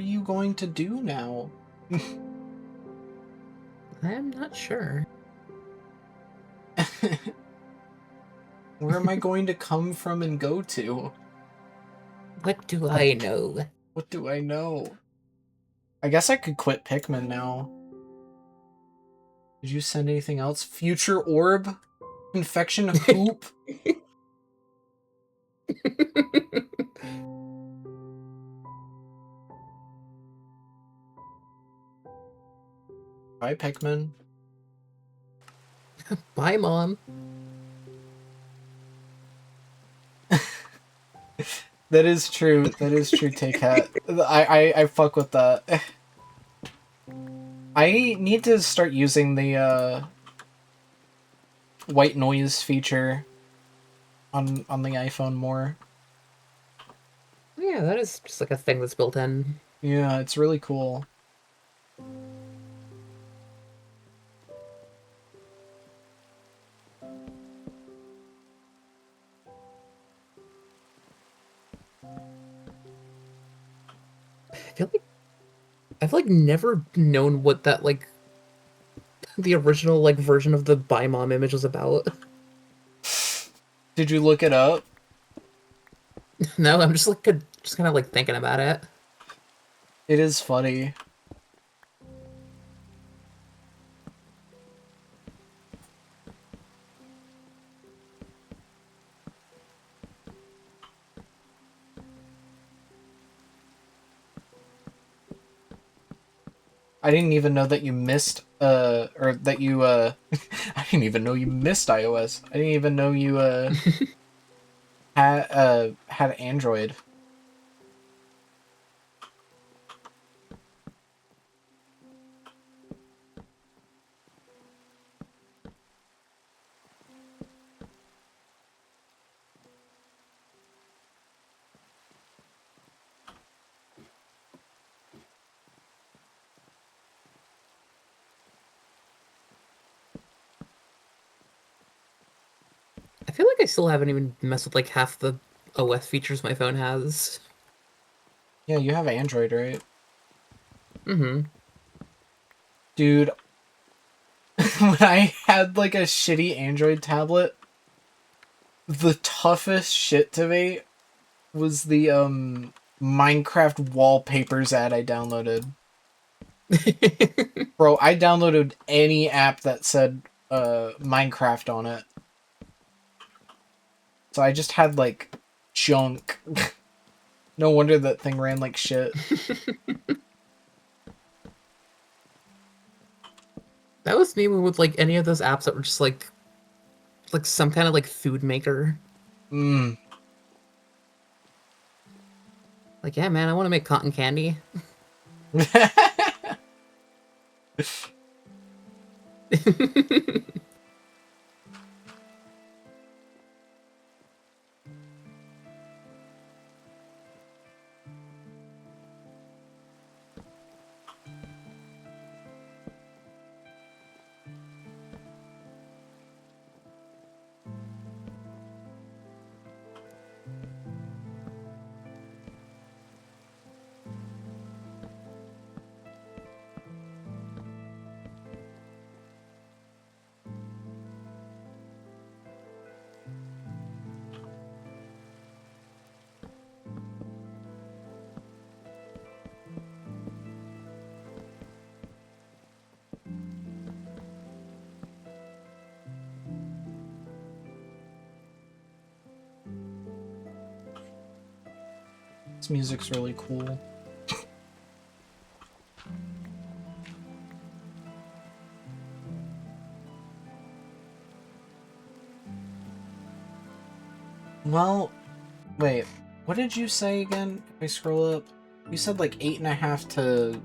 B: are you going to do now?
A: I'm not sure.
B: Where am I going to come from and go to?
A: What do I know?
B: What do I know? I guess I could quit Pikmin now. Did you send anything else? Future orb? Infection hoop? Bye, Pikmin.
A: Bye, Mom.
B: That is true. That is true, Take Hat. I fuck with that. I need to start using the white noise feature on the iPhone more.
A: Yeah, that is just like a thing that's built in.
B: Yeah, it's really cool.
A: I've like never known what that like the original like version of the Bye Mom image was about.
B: Did you look it up?
A: No, I'm just like just kind of like thinking about it.
B: It is funny. I didn't even know that you missed, or that you, I didn't even know you missed iOS. I didn't even know you, had Android.
A: I feel like I still haven't even messed with like half the OS features my phone has.
B: Yeah, you have Android, right?
A: Mm-hmm.
B: Dude, when I had like a shitty Android tablet, the toughest shit to me was the Minecraft wallpapers ad I downloaded. Bro, I downloaded any app that said Minecraft on it. So I just had like junk. No wonder that thing ran like shit.
A: That was me with like any of those apps that were just like some kind of like food maker.
B: Mm.
A: Like, yeah, man, I want to make cotton candy.
B: This music's really cool. Well, wait. What did you say again? If I scroll up, you said like 8.5 to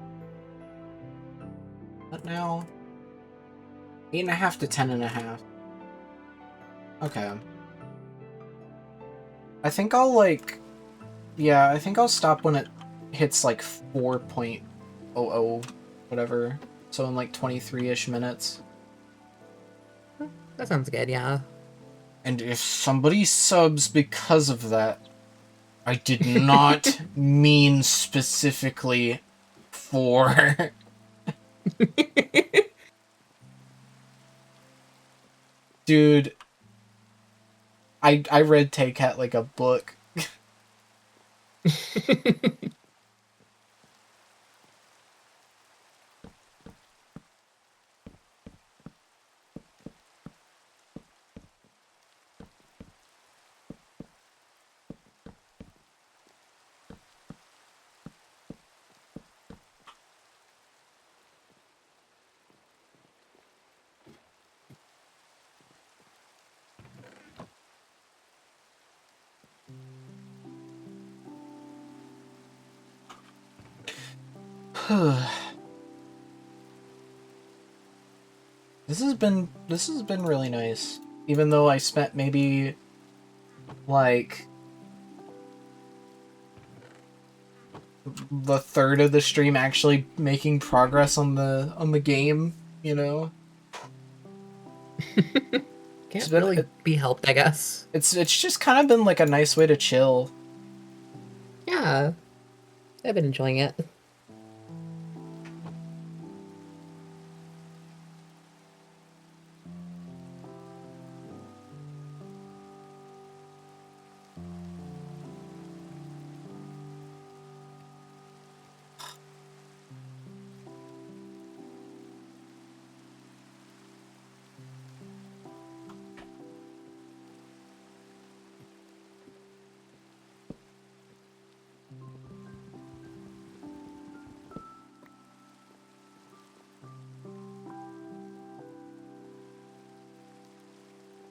B: what now? 8.5 to 10.5. Okay. I think I'll like, yeah, I think I'll stop when it hits like 4.00 whatever. So in like 23-ish minutes.
A: That sounds good, yeah.
B: And if somebody subs because of that, I did not mean specifically for... Dude, I read Take Hat like a book. This has been really nice. Even though I spent maybe like the third of the stream actually making progress on the game, you know?
A: Can't really be helped, I guess.
B: It's just kind of been like a nice way to chill.
A: Yeah. I've been enjoying it.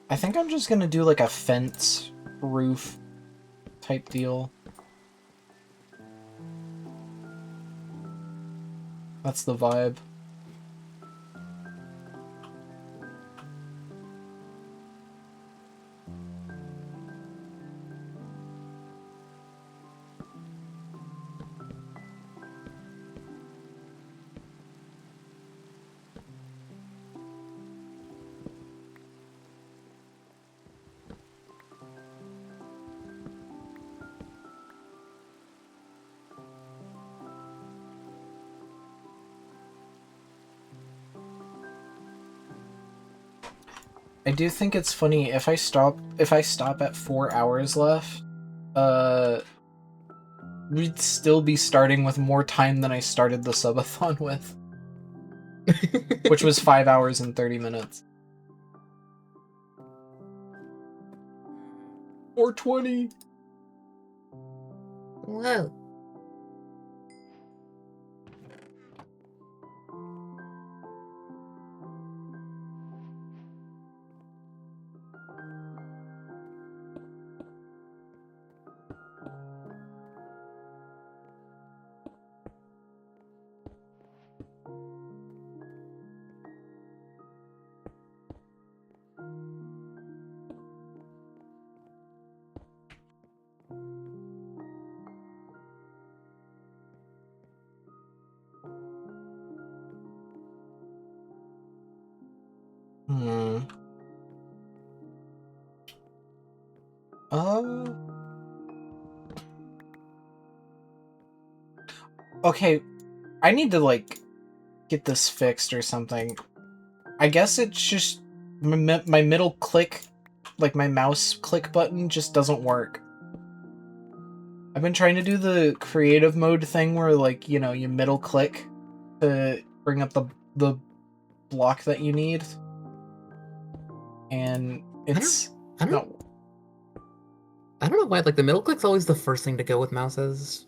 B: I think I'm just gonna do like a fence roof type deal. That's the vibe. I do think it's funny if I stop at 4 hours left, we'd still be starting with more time than I started the subathon with. Which was 5 hours and 30 minutes. 420.
A: Whoa.
B: Hmm. Okay, I need to, like, get this fixed or something. I guess it's just my middle click, like my mouse click button just doesn't work. I've been trying to do the creative mode thing where, like, you know, you middle click to bring up the block that you need. And it's
A: I don't know why, like, the middle click's always the first thing to go with mouses.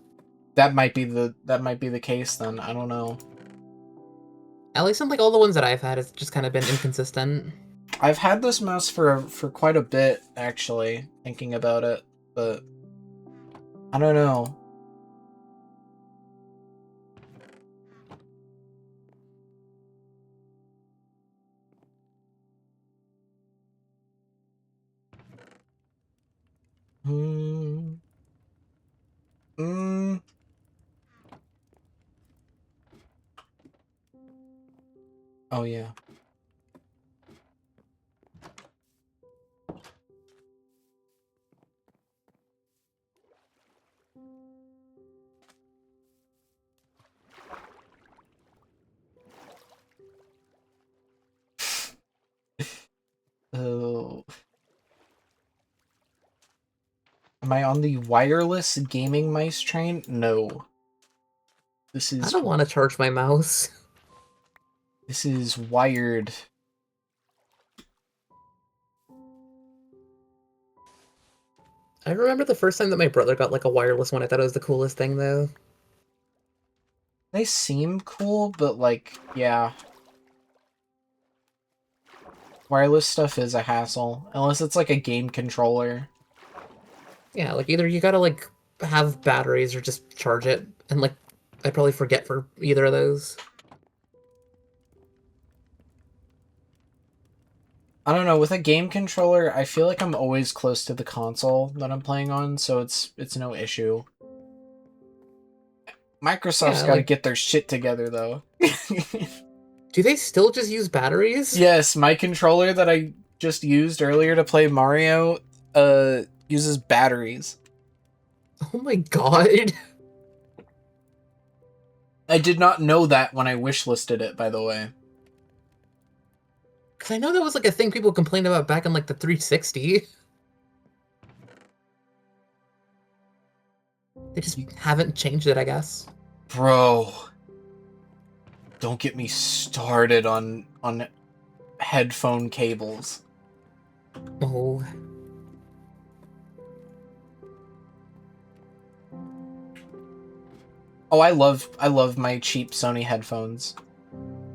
B: That might be the case then. I don't know.
A: At least in, like, all the ones that I've had, it's just kind of been inconsistent.
B: I've had this mouse for quite a bit, actually, thinking about it, but I don't know. Oh, yeah. Oh. Am I on the wireless gaming mice train? No. This is...
A: I don't want to charge my mouse.
B: This is wired.
A: I remember the first time that my brother got, like, a wireless one. I thought it was the coolest thing, though.
B: They seem cool, but, like, yeah. Wireless stuff is a hassle. Unless it's, like, a game controller.
A: Yeah, like, either you gotta, like, have batteries or just charge it. And, like, I'd probably forget for either of those.
B: I don't know, with a game controller, I feel like I'm always close to the console that I'm playing on, so it's no issue. Microsoft's got to get their shit together, though.
A: Do they still just use batteries?
B: Yes, my controller that I just used earlier to play Mario uses batteries.
A: Oh my god.
B: I did not know that when I wishlisted it, by the way.
A: Because I know that was, like, a thing people complained about back in, like, the 360. They just haven't changed it, I guess.
B: Bro. Don't get me started on headphone cables.
A: Oh.
B: Oh, I love my cheap Sony headphones.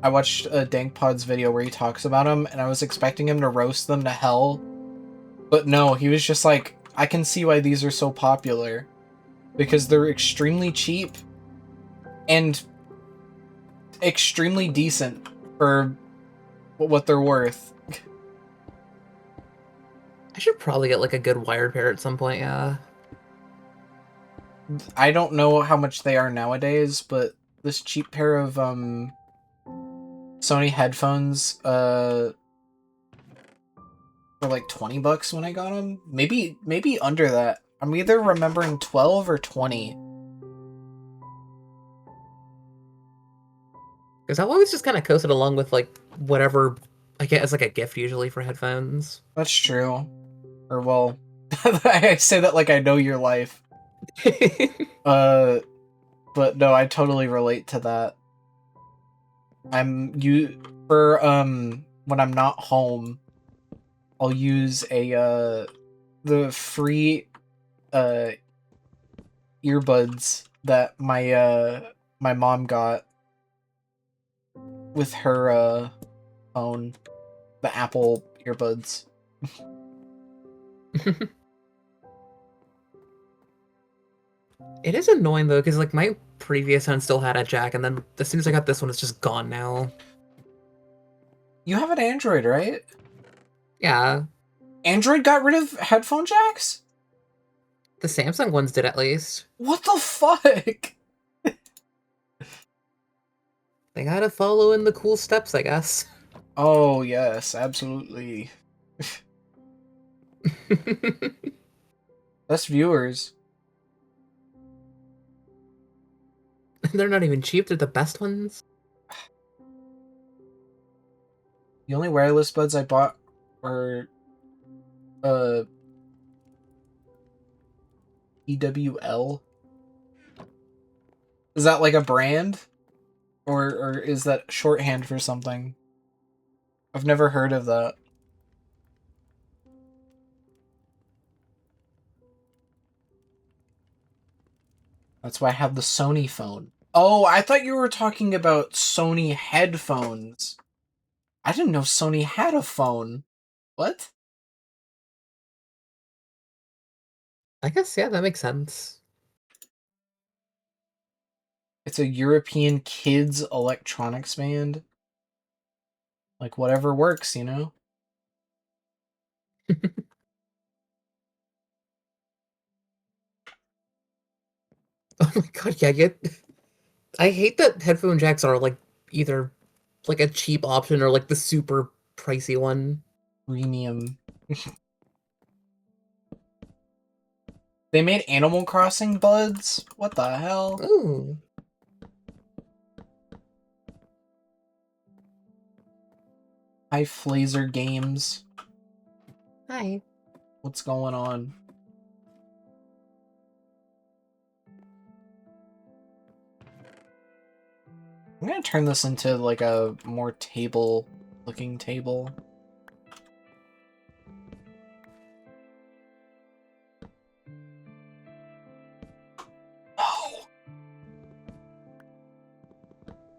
B: I watched a DankPod's video where he talks about them, and I was expecting him to roast them to hell, But no, he was just like, I can see why these are so popular. Because they're extremely cheap and extremely decent for what they're worth.
A: I should probably get like a good wired pair at some point, yeah.
B: I don't know how much they are nowadays, but this cheap pair of Sony headphones for like $20 when I got them. Maybe under that. I'm either remembering 12 or 20.
A: Because I've always just kind of coasted along with like whatever I get as like a gift usually for headphones.
B: That's true. Or well, I say that like I know your life. But no, I totally relate to that. For when I'm not home, I'll use the free earbuds that my mom got with her phone, the Apple earbuds.
A: It is annoying though, because like my previous one still had a jack, and then as soon as I got this one, it's just gone now.
B: You have an Android, right?
A: Yeah.
B: Android got rid of headphone jacks?
A: The Samsung ones did at least.
B: What the fuck?
A: They gotta follow in the cool steps, I guess.
B: Oh, yes, absolutely. That's viewers.
A: They're not even cheap, they're the best ones.
B: The only wireless buds I bought were EWL. Is that like a brand? Or is that shorthand for something? I've never heard of that. That's why I have the Sony phone. Oh, I thought you were talking about Sony headphones. I didn't know Sony had a phone. What?
A: I guess, yeah, that makes sense.
B: It's a European kids electronics band. Like, whatever works, you know?
A: Oh my god, yeah, I hate that headphone jacks are like either like a cheap option or like the super pricey one.
B: Premium. They made Animal Crossing buds? What the hell?
A: Ooh.
B: Hi, Flazer Games.
A: Hi.
B: What's going on? I'm gonna turn this into like a more table-looking table. No!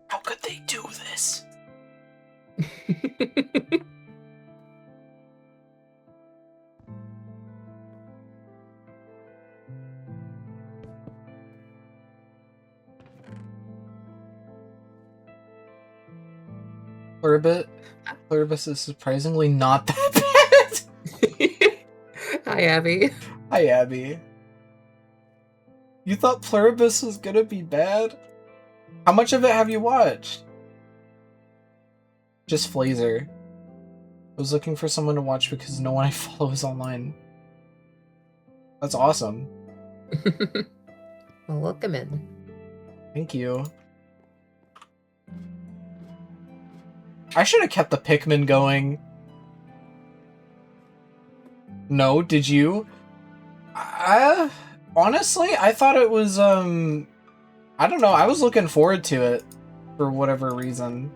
B: How could they do this? Pluribus is surprisingly not that bad.
A: Hi, Abby.
B: Hi, Abby. You thought Pluribus was gonna be bad? How much of it have you watched? Just Flazer. I was looking for someone to watch because no one I follow is online. That's awesome.
A: Well, welcome in.
B: Thank you. I should have kept the Pikmin going. No, did you? Honestly, I thought it was, I don't know, I was looking forward to it for whatever reason.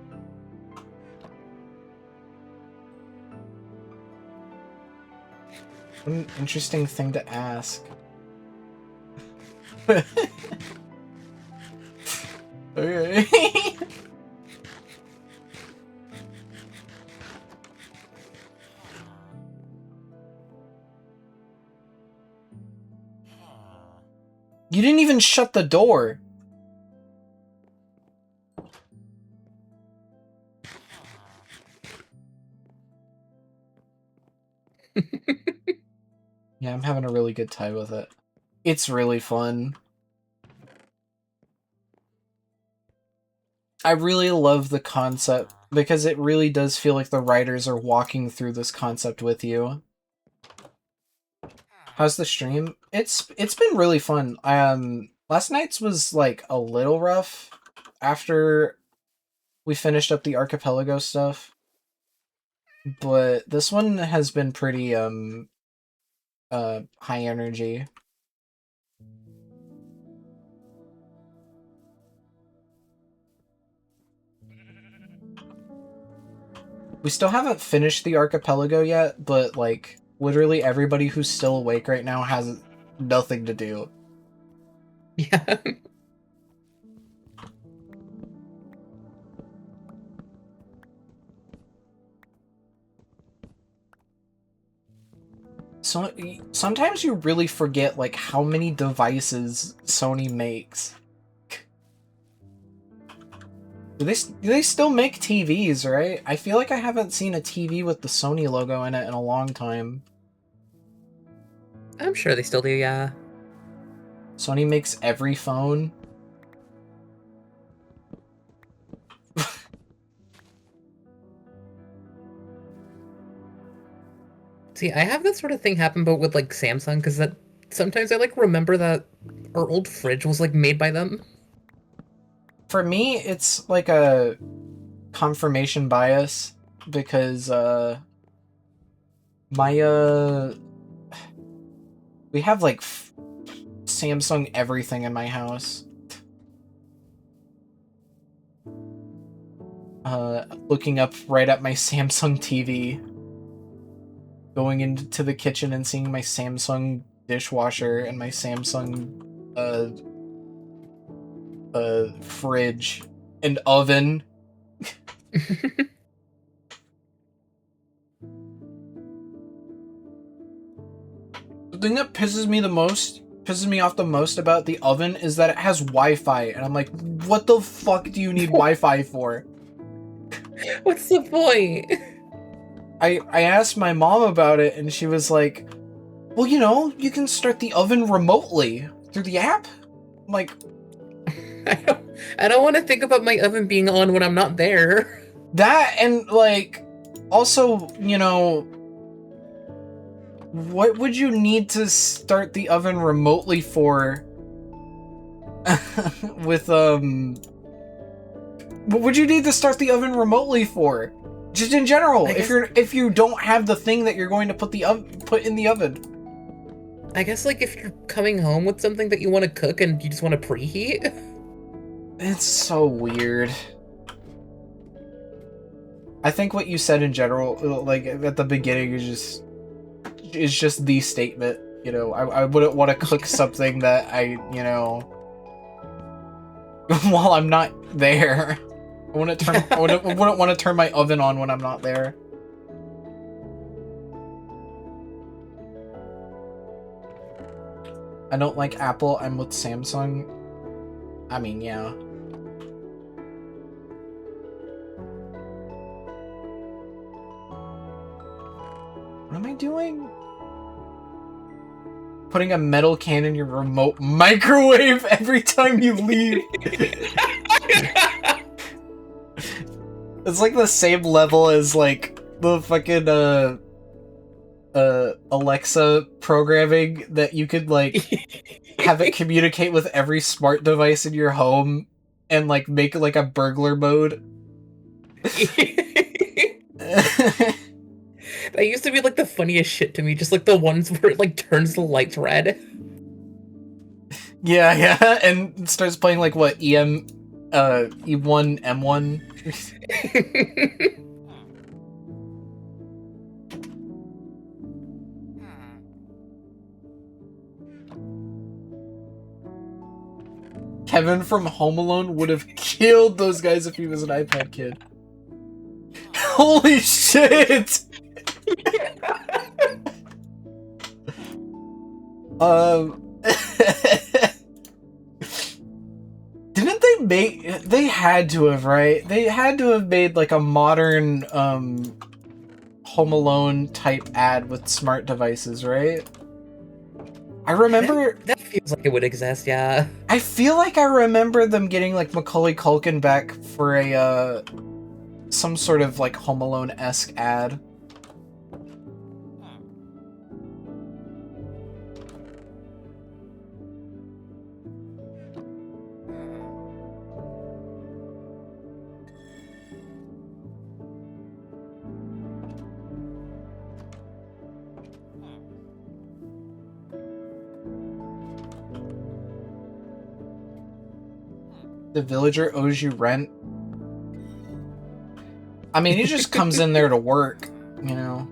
B: What an interesting thing to ask. Okay. You didn't even shut the door. Yeah, I'm having a really good time with it. It's really fun. I really love the concept because it really does feel like the writers are walking through this concept with you. How's the stream? It's been really fun. Last night's was like a little rough after we finished up the archipelago stuff. But this one has been pretty high energy. We still haven't finished the archipelago yet, but like literally everybody who's still awake right now has nothing to do.
A: Yeah.
B: So sometimes you really forget like how many devices Sony makes. Do they still make TVs, right? I feel like I haven't seen a TV with the Sony logo in it in a long time.
A: I'm sure they still do, yeah.
B: Sony makes every phone.
A: See, I have that sort of thing happen, but with like Samsung, because that sometimes I like remember that our old fridge was like made by them.
B: For me, it's like a confirmation bias because we have like Samsung everything in my house. Looking up right at my Samsung TV. Going into the kitchen and seeing my Samsung dishwasher and my Samsung fridge and oven. The thing that pisses me off the most about the oven is that it has Wi-Fi, and I'm like, what the fuck do you need Wi-Fi for?
A: What's the point?
B: I asked my mom about it, and she was like, well, you know, you can start the oven remotely through the app. I'm like,
A: I don't want to think about my oven being on when I'm not there.
B: That, and like, also, you know, what would you need to start the oven remotely for? With, what would you need to start the oven remotely for? Just in general, if you don't have the thing that you're going to put in the oven.
A: I guess like if you're coming home with something that you want to cook and you just want to preheat.
B: It's so weird. I think what you said in general, like at the beginning, is just the statement. You know, I wouldn't want to cook something that I, you know, while I'm not there. I wouldn't want to turn my oven on when I'm not there. I don't like Apple. I'm with Samsung. I mean, yeah. What am I doing? Putting a metal can in your remote microwave every time you leave. It's like the same level as like the fucking Alexa programming that you could like have it communicate with every smart device in your home and like make like a burglar mode.
A: That used to be like the funniest shit to me, just like the ones where it like turns the lights red.
B: Yeah, and it starts playing like what, E1, M1? Kevin from Home Alone would have killed those guys if he was an iPad kid. Holy shit! They had to have, right? They had to have made like a modern Home Alone type ad with smart devices, right? I remember
A: that feels like it would exist, yeah.
B: I feel like I remember them getting like Macaulay Culkin back for a some sort of like Home Alone-esque ad. The villager owes you rent. I mean, he just comes in there to work, you know.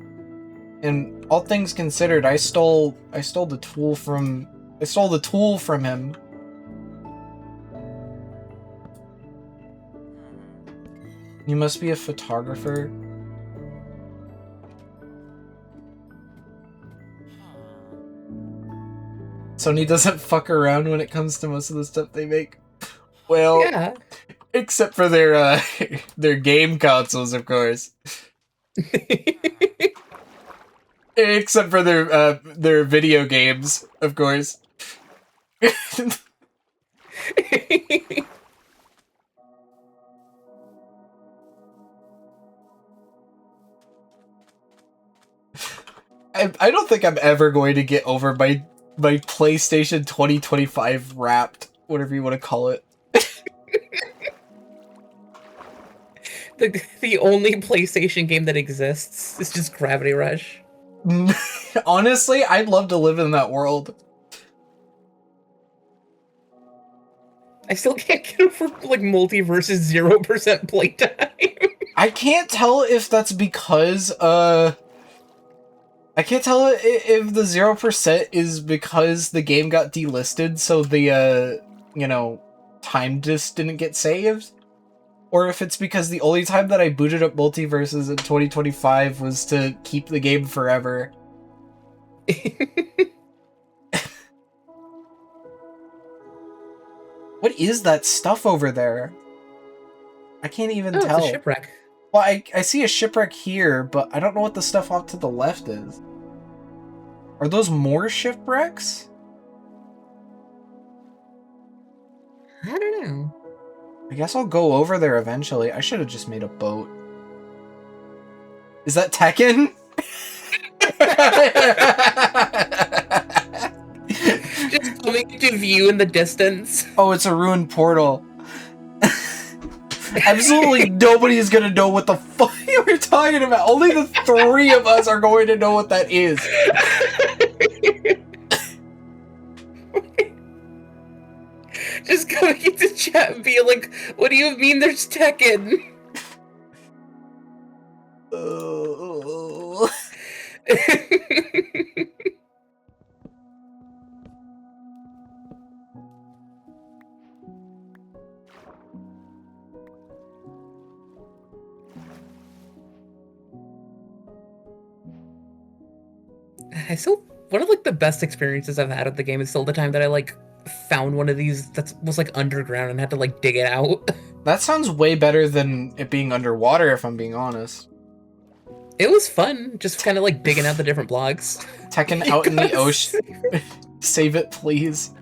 B: And all things considered, I stole the tool from him. You must be a photographer. Sony doesn't fuck around when it comes to most of the stuff they make. Well,
A: yeah.
B: Except for their their game consoles, of course. Except for their video games, of course. I don't think I'm ever going to get over my PlayStation 2025 Wrapped, whatever you want to call it.
A: The only PlayStation game that exists is just Gravity Rush.
B: Honestly, I'd love to live in that world.
A: I still can't get over like Multiverse's 0% playtime.
B: I can't tell if that's because I can't tell if the 0% is because the game got delisted, so the you know, time just didn't get saved, or if it's because the only time that I booted up Multiverses in 2025 was to keep the game forever. What is that stuff over there? I can't even tell.
A: It's a shipwreck.
B: Well, I see a shipwreck here, but I don't know what the stuff off to the left is. Are those more shipwrecks?
A: I don't know.
B: I guess I'll go over there eventually. I should have just made a boat. Is that Tekken?
A: Just coming into view in the distance.
B: Oh, it's a ruined portal. Absolutely nobody is gonna know what the fuck we're talking about. Only the three of us are going to know what that is.
A: Just going into chat and be like, what do you mean there's Tekken? One of like the best experiences I've had at the game is still the time that I like found one of these that was like underground and had to like dig it out.
B: That sounds way better than it being underwater, if I'm being honest.
A: It was fun, just kind of like digging out the different blocks.
B: Tekken out in the ocean. Save it, please.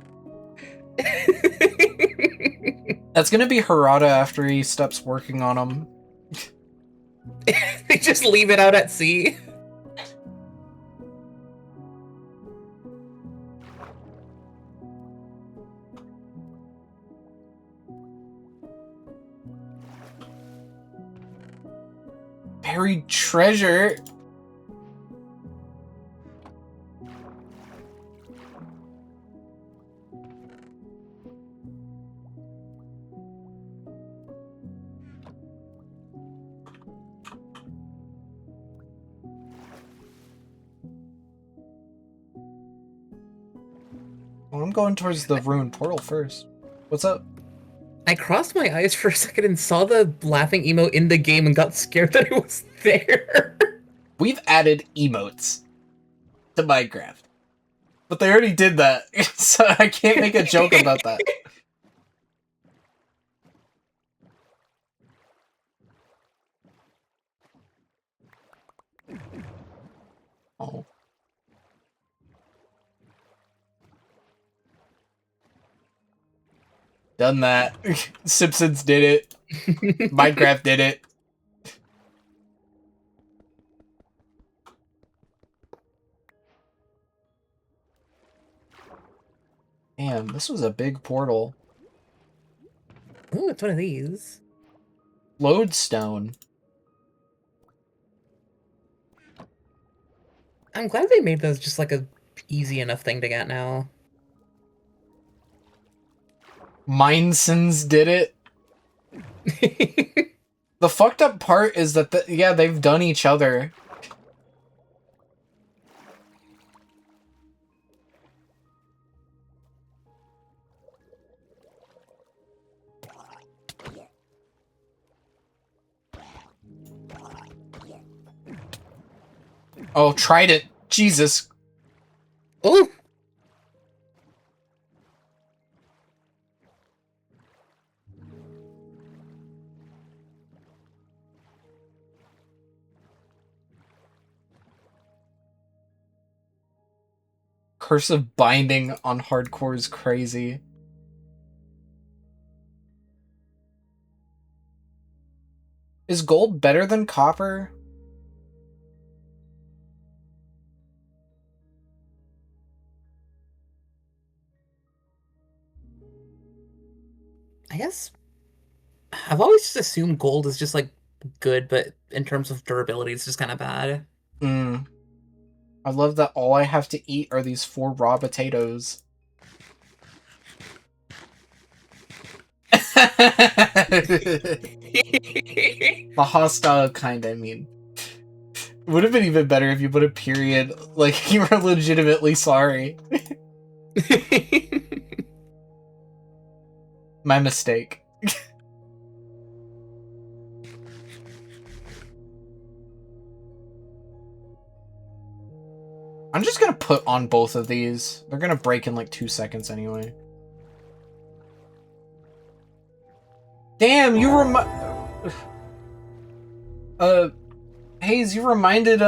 B: That's gonna be Harada after he stops working on them.
A: They just leave it out at sea.
B: Buried treasure. Well, I'm going towards the ruined portal first. What's up?
A: I crossed my eyes for a second and saw the laughing emote in the game and got scared that it was there.
B: We've added emotes to Minecraft. But they already did that, so I can't make a joke about that. Done that. Simpsons did it. Minecraft did it. Damn, this was a big portal.
A: Ooh, it's one of these.
B: Lodestone.
A: I'm glad they made those just like a easy enough thing to get now.
B: Minesons did it. The fucked up part is that, yeah, they've done each other. Oh, tried it. Jesus.
A: Oh!
B: Cursive binding on hardcore is crazy. Is gold better than copper?
A: I guess I've always just assumed gold is just like good, but in terms of durability, it's just kind of bad.
B: I love that all I have to eat are these 4 raw potatoes. The hostile kind, I mean. It would have been even better if you put a period, like you were legitimately sorry. My mistake. I'm just gonna put on both of these. They're gonna break in like 2 seconds anyway. Damn, you Hayes, you reminded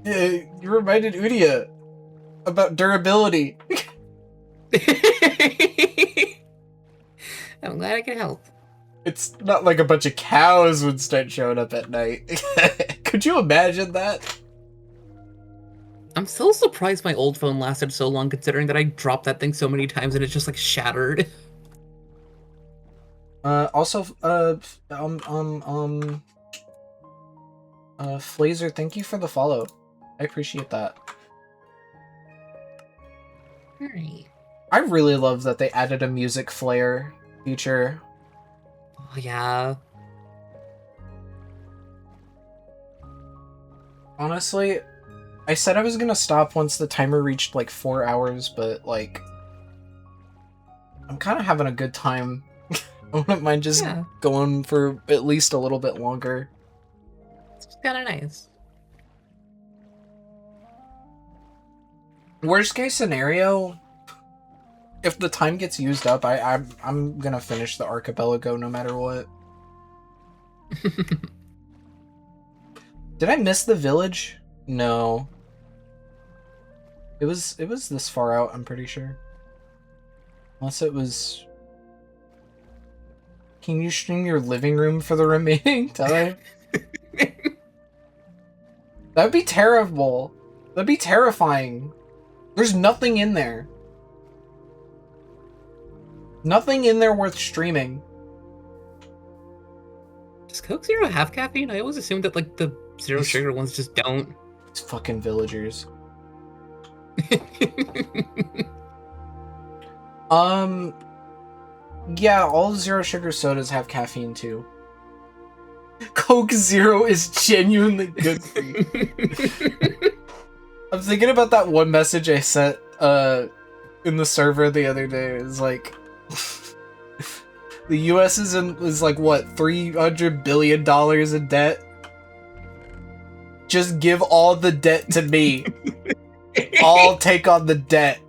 B: Udia about durability.
A: I'm glad I could help.
B: It's not like a bunch of cows would start showing up at night. Could you imagine that?
A: I'm still surprised my old phone lasted so long, considering that I dropped that thing so many times and it just like shattered.
B: Also, Flazer, thank you for the follow. I appreciate that.
A: Alright.
B: I really love that they added a music flair feature.
A: Oh, yeah.
B: Honestly, I said I was gonna stop once the timer reached like 4 hours, but like, I'm kind of having a good time. I wouldn't mind just going for at least a little bit longer.
A: It's kind of nice.
B: Worst case scenario, if the time gets used up, I'm gonna finish the archipelago no matter what. Did I miss the village? No. It was this far out, I'm pretty sure. Unless it was... Can you stream your living room for the remaining time? That'd be terrible. That'd be terrifying. There's nothing in there. Nothing in there worth streaming.
A: Does Coke Zero have caffeine? I always assumed that like the zero sugar ones just don't.
B: These fucking villagers. Yeah, all zero sugar sodas have caffeine too. Coke Zero is genuinely good for you. I'm thinking about that one message I sent in the server the other day. It's like the US is like what, $300 billion in debt? Just give all the debt to me. I'll take on the debt.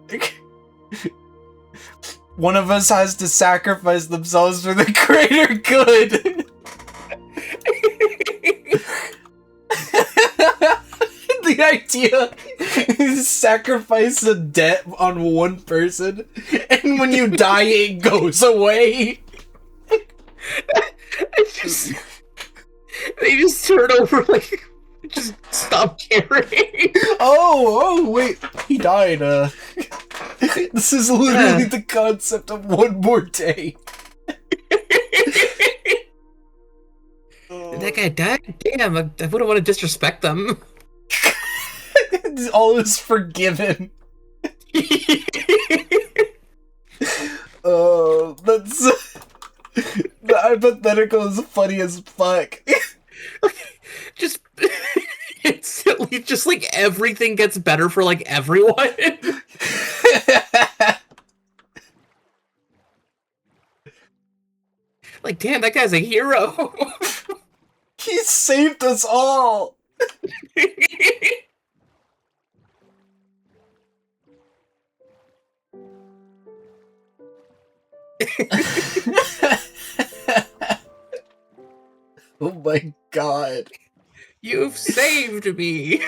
B: One of us has to sacrifice themselves for the greater good. The idea. Sacrifice a debt on one person, and when you die, it goes away.
A: They just turn over, like, just stop caring.
B: Oh, wait, he died. This is literally the concept of one more day.
A: That guy died? Damn, I wouldn't want to disrespect them.
B: All is forgiven. Oh, that's... The hypothetical is funny as fuck.
A: Just... Instantly, just, like, everything gets better for, like, everyone. Like, damn, that guy's a hero.
B: He saved us all. Oh my god.
A: You've saved me.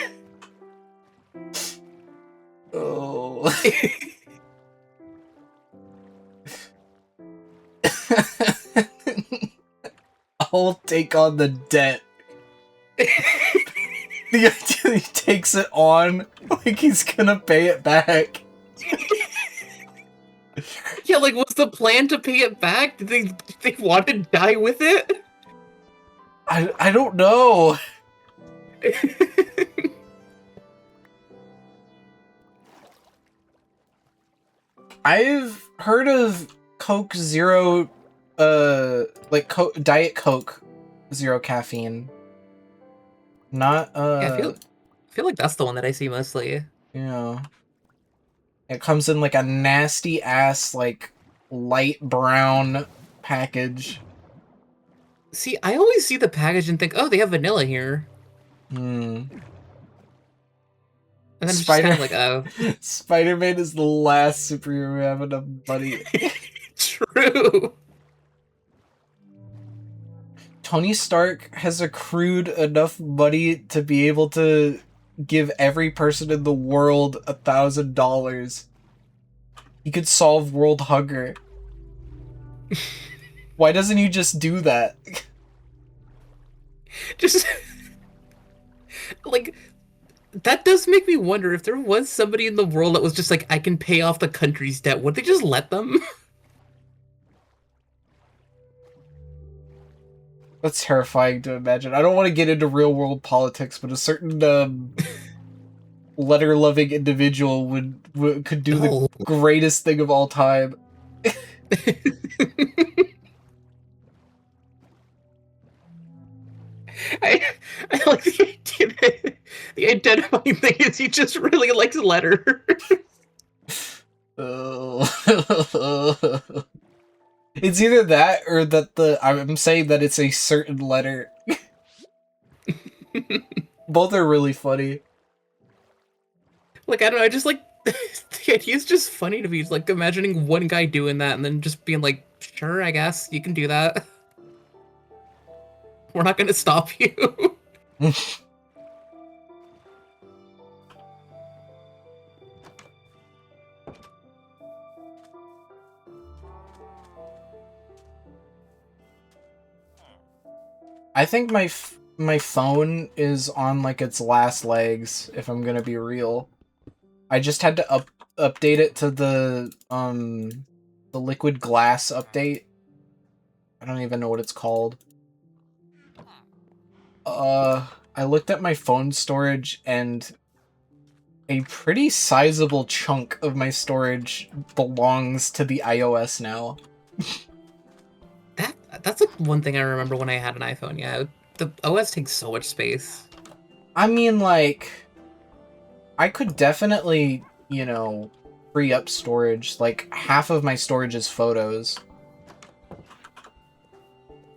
B: Oh. I'll take on the debt. The idea he takes it on like he's gonna pay it back.
A: Yeah, like, what's the plan to pay it back? Did they want to die with it?
B: I don't know. I've heard of Coke Zero, like Diet Coke Zero caffeine. Not,
A: Yeah, I feel like that's the one that I see mostly.
B: Yeah. It comes in like a nasty ass, like, light brown package.
A: See, I always see the package and think, oh, they have vanilla here.
B: Hmm.
A: And then it's just kind of like, oh.
B: Spider-Man is the last superhero we have enough money.
A: True.
B: Tony Stark has accrued enough money to be able to give every person in the world $1,000. He could solve world hunger. Why doesn't he just do that?
A: Just... like... That does make me wonder if there was somebody in the world that was just like, I can pay off the country's debt. Would they just let them?
B: That's terrifying to imagine. I don't want to get into real world politics, but a certain letter-loving individual could do the greatest thing of all time.
A: I like the idea that the identifying thing is he just really likes letters.
B: Oh. It's either that or that I'm saying that it's a certain letter. Both are really funny.
A: Like, I don't know, I just like the idea is just funny to me. It's like imagining one guy doing that and then just being like, sure, I guess you can do that. We're not gonna stop you.
B: I think my phone is on like its last legs, if I'm gonna be real. I just had to update it to the liquid glass update. I don't even know what it's called. I looked at my phone storage and a pretty sizable chunk of my storage belongs to the iOS now.
A: That's like one thing I remember when I had an iPhone. Yeah, the OS takes so much space.
B: I mean, like, I could definitely, you know, free up storage. Like, half of my storage is photos.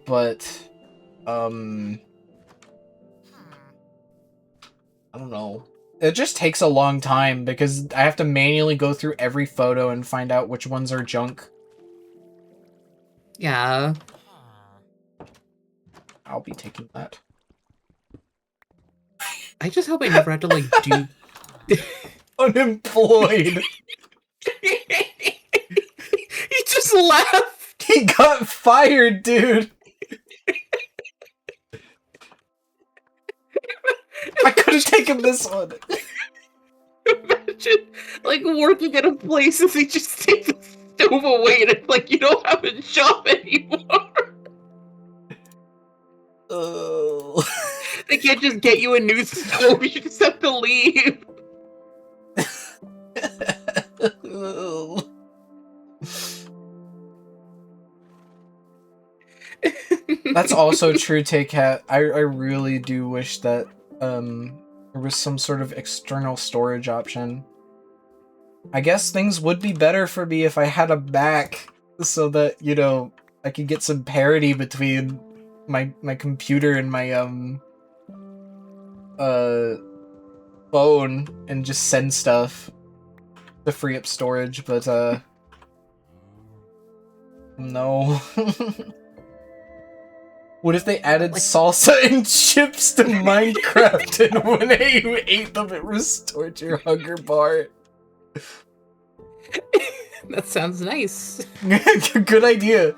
B: But, I don't know. It just takes a long time because I have to manually go through every photo and find out which ones are junk.
A: Yeah.
B: I'll be taking that.
A: I just hope I never have to like do.
B: Unemployed.
A: He just laughed.
B: He got fired, dude. I could have taken this one.
A: Imagine like working at a place and they just take the stove away and it's like you don't have a job anymore.
B: Oh.
A: They can't just get you a new stove. You just have to leave.
B: That's also true, Tay-Cat. I really do wish that there was some sort of external storage option. I guess things would be better for me if I had a Mac, so that, you know, I could get some parity between my computer and my phone and just send stuff to free up storage, but no. What if they added salsa and chips to Minecraft, and when you ate them, it restored your hunger bar?
A: That sounds nice.
B: Good idea.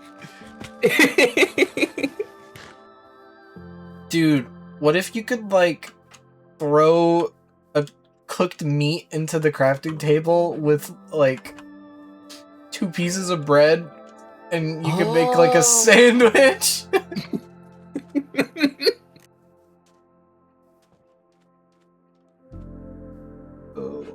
B: Dude, what if you could, like, throw a cooked meat into the crafting table with, like, 2 pieces of bread, and you could make, like, a sandwich? Oh.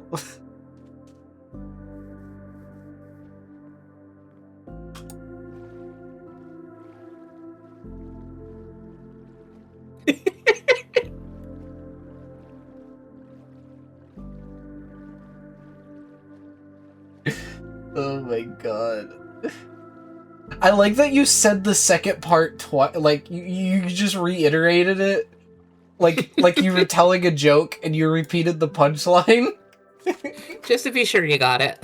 B: Oh my god. I like that you said the second part twice. Like, you just reiterated it. Like you were telling a joke and you repeated the punchline.
A: Just to be sure you got it.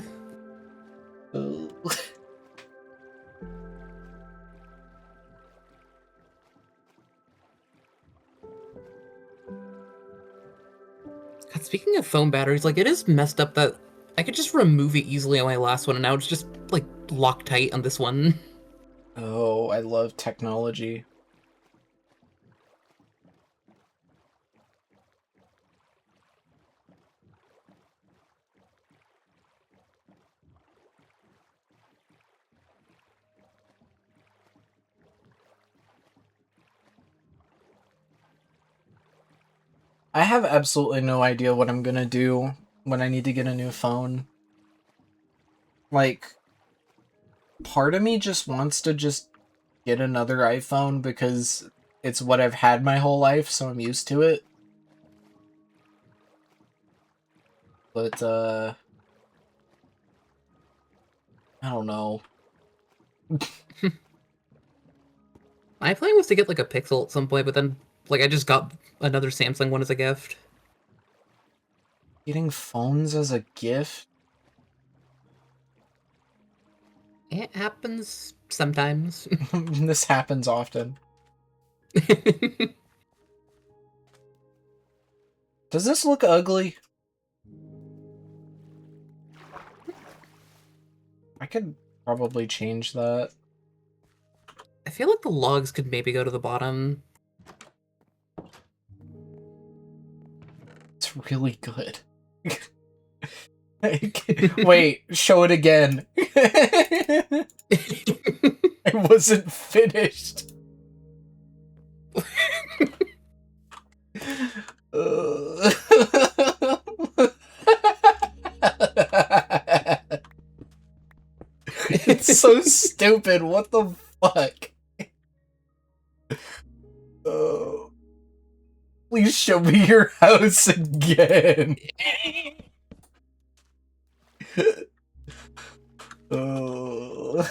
B: Oh.
A: God, speaking of phone batteries, like, it is messed up that I could just remove it easily on my last one, and now it's just, like, Loctite on this one.
B: Oh, I love technology. I have absolutely no idea what I'm gonna do when I need to get a new phone. Like, part of me just wants to just get another iPhone because it's what I've had my whole life, so I'm used to it. But, I don't know.
A: My plan was to get, like, a Pixel at some point, but then, like, I just got another Samsung one as a gift.
B: Getting phones as a gift?
A: It happens sometimes.
B: This happens often. Does this look ugly? I could probably change that.
A: I feel like the logs could maybe go to the bottom.
B: It's really good. Wait, show it again. I wasn't finished. It's so stupid. What the fuck? Oh. Please show me your house again. Oh.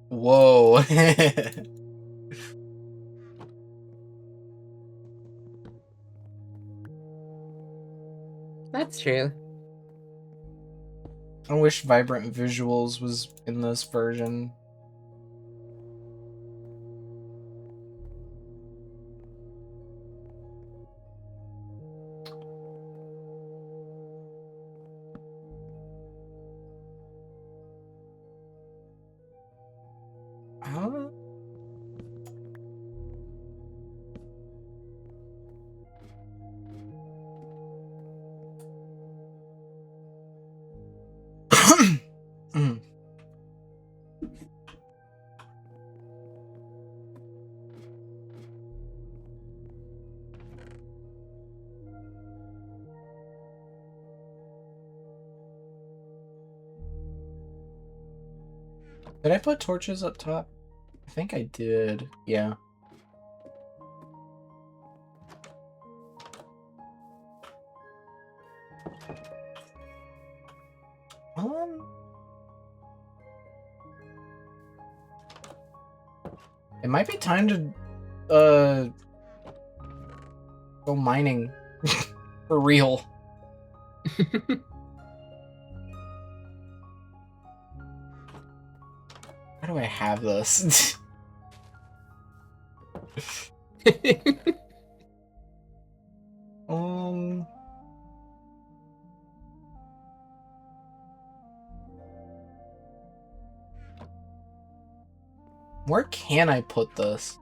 B: Whoa.
A: That's true.
B: I wish Vibrant Visuals was in this version. Huh? Mm. Did I put torches up top? I think I did. Yeah. It might be time to go mining for real. How do I have this? Where can I put this?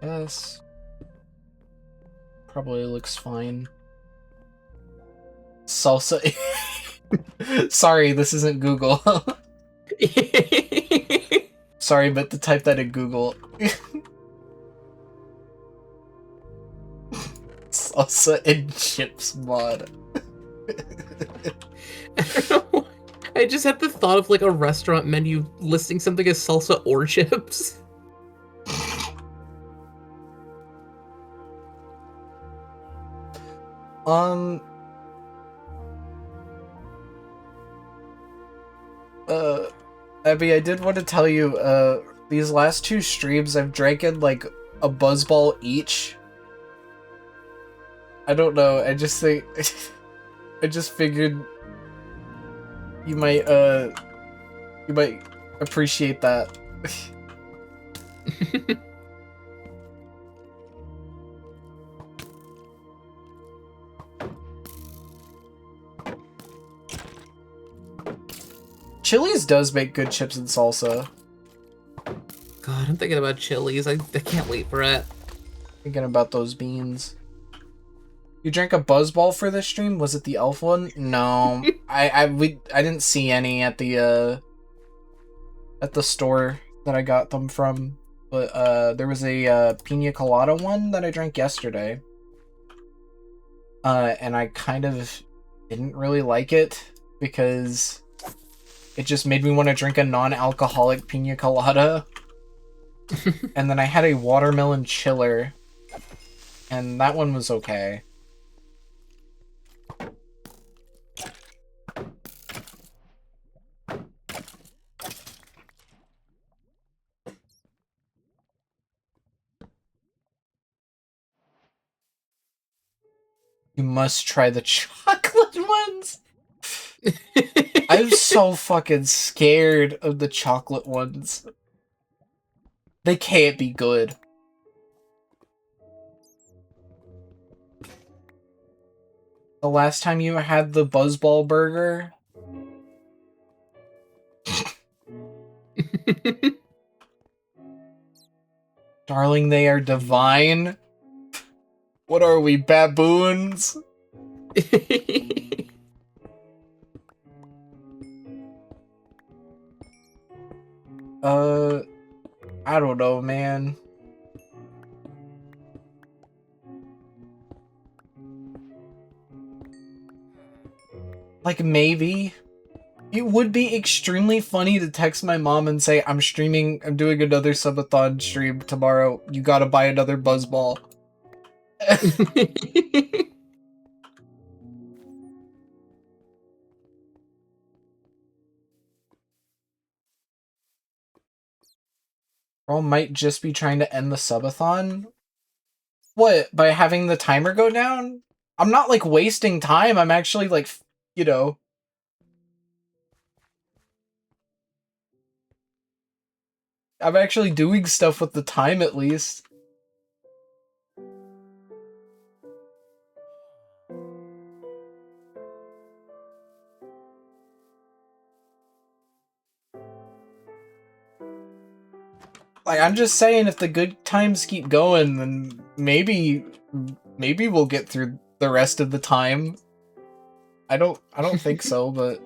B: Yes. Probably looks fine. Salsa. Sorry, this isn't Google. Sorry, but to type that in Google. Salsa and chips mod.
A: I don't know. I just had the thought of like a restaurant menu listing something as salsa or chips.
B: Abby, I did want to tell you, these last 2 streams I've drank in like a buzzball each. I don't know, I just think I just figured you might appreciate that. Chili's does make good chips and salsa.
A: God, I'm thinking about Chili's. I can't wait for it.
B: Thinking about those beans. You drank a buzzball for this stream? Was it the elf one? No. I didn't see any at the store that I got them from. But there was a pina colada one that I drank yesterday. And I kind of didn't really like it because it just made me want to drink a non-alcoholic pina colada. And then I had a watermelon chiller, and that one was okay. You must try the chocolate ones. I'm so fucking scared of the chocolate ones. They can't be good. The last time you had the Buzzball burger? Darling, they are divine. What are we, baboons? I don't know, man. Like, maybe. It would be extremely funny to text my mom and say, I'm doing another subathon stream tomorrow. You gotta buy another Buzzball. Girl might just be trying to end the subathon. What, by having the timer go down? I'm not, like, wasting time. I'm actually, like, you know... I'm actually doing stuff with the time, at least. Like, I'm just saying, if the good times keep going, then maybe we'll get through the rest of the time. I don't think so, but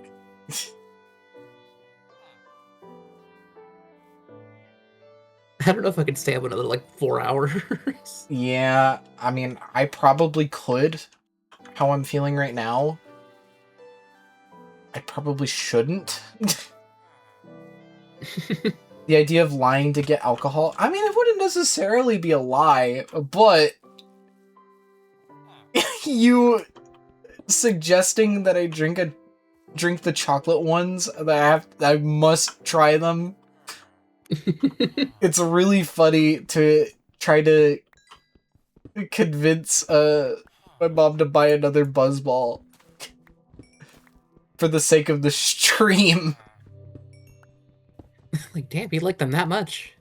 A: I don't know if I could stay up another like 4 hours.
B: yeah, I mean, I probably could. How I'm feeling right now, I probably shouldn't. The idea of lying to get alcohol, I mean, it wouldn't necessarily be a lie, but you suggesting that I drink the chocolate ones, that I must try them. It's really funny to try to convince my mom to buy another Buzzball for the sake of the stream.
A: Like, damn, you like them that much.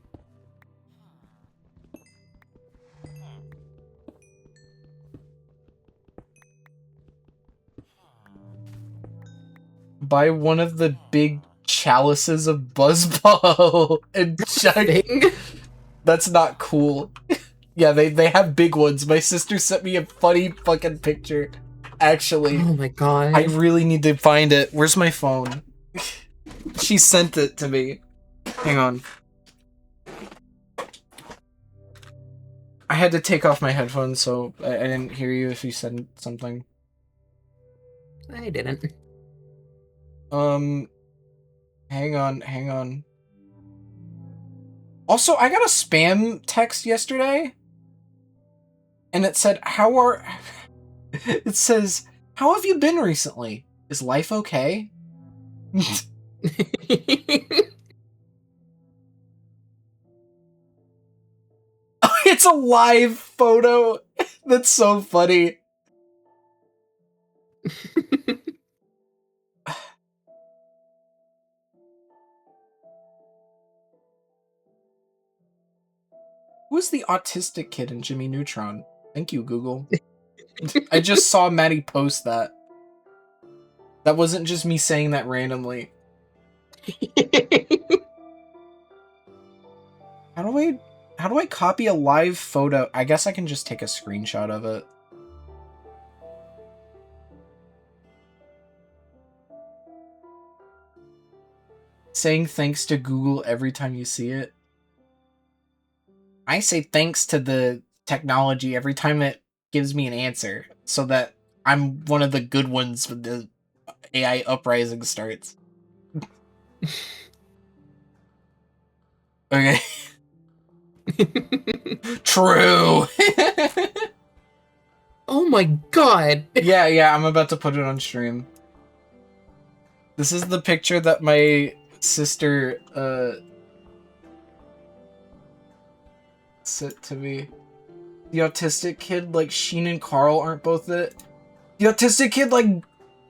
B: Buy one of the big chalices of Buzzball and chug. That's not cool. Yeah, they have big ones. My sister sent me a funny fucking picture. Actually.
A: Oh my god.
B: I really need to find it. Where's my phone? She sent it to me. Hang on. I had to take off my headphones, so I didn't hear you if you said something.
A: I didn't.
B: Hang on. Also, I got a spam text yesterday, and it said, it says, how have you been recently? Is life okay? It's a live photo. That's so funny. Who's the autistic kid in Jimmy Neutron? Thank you, Google. I just saw Maddie post that. That wasn't just me saying that randomly. How do I copy a live photo? I guess I can just take a screenshot of it. Saying thanks to Google every time you see it. I say thanks to the technology every time it gives me an answer, so that I'm one of the good ones when the AI uprising starts. Okay. True.
A: Oh my god.
B: Yeah, I'm about to put it on stream. This is the picture that my sister sent to me. The autistic kid, like Sheen and Carl aren't both it. The autistic kid, like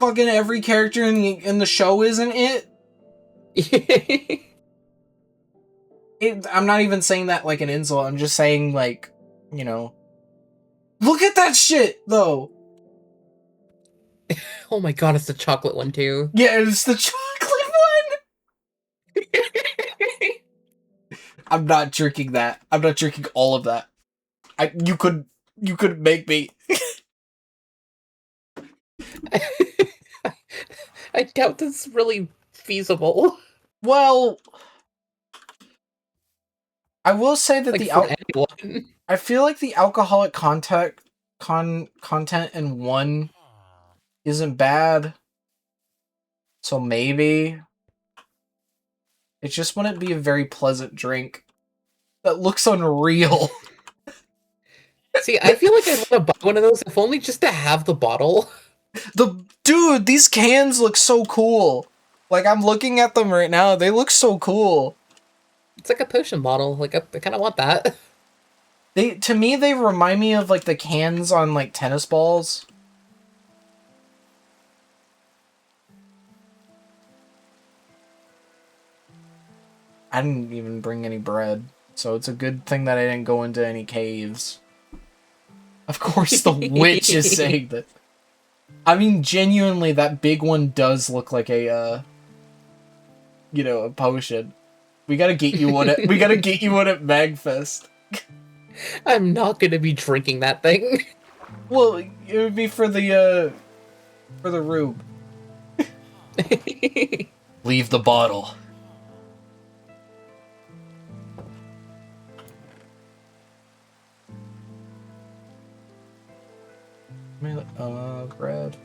B: fucking every character in the show isn't it? I'm not even saying that like an insult. I'm just saying, like, you know. Look at that shit, though.
A: Oh my god, it's the chocolate one too.
B: Yeah, it's the chocolate one. I'm not drinking that. I'm not drinking all of that. You could make me.
A: I doubt this is really feasible.
B: Well, I will say that
A: like
B: I feel like the alcoholic content in one isn't bad. So maybe it just wouldn't be a very pleasant drink. That looks unreal.
A: See, I feel like I'd want to buy one of those, if only just to have the bottle.
B: Dude, these cans look so cool. Like, I'm looking at them right now. They look so cool.
A: It's like a potion bottle. Like, I kind of want that.
B: To me, they remind me of, like, the cans on, like, tennis balls. I didn't even bring any bread, so it's a good thing that I didn't go into any caves. Of course the witch is saying that. I mean, genuinely, that big one does look like a, you know, a potion. We gotta get you one at Magfest.
A: I'm not gonna be drinking that thing.
B: Well, it would be for the rube. Leave the bottle. Bread.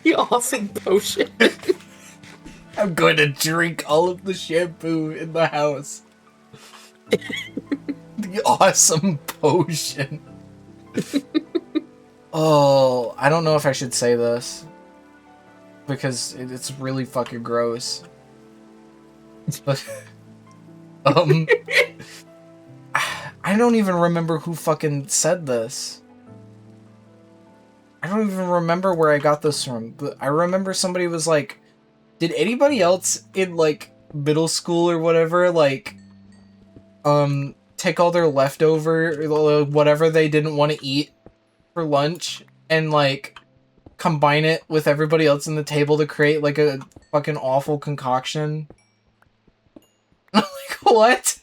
A: The awesome potion.
B: I'm going to drink all of the shampoo in the house. The awesome potion. Oh, I don't know if I should say this. Because it's really fucking gross. But, I don't even remember who fucking said this. I don't even remember where I got this from, but I remember somebody was like, did anybody else in, like, middle school or whatever, like, take all their leftover, whatever they didn't want to eat for lunch, and, like, combine it with everybody else in the table to create, like, a fucking awful concoction? I'm like, what?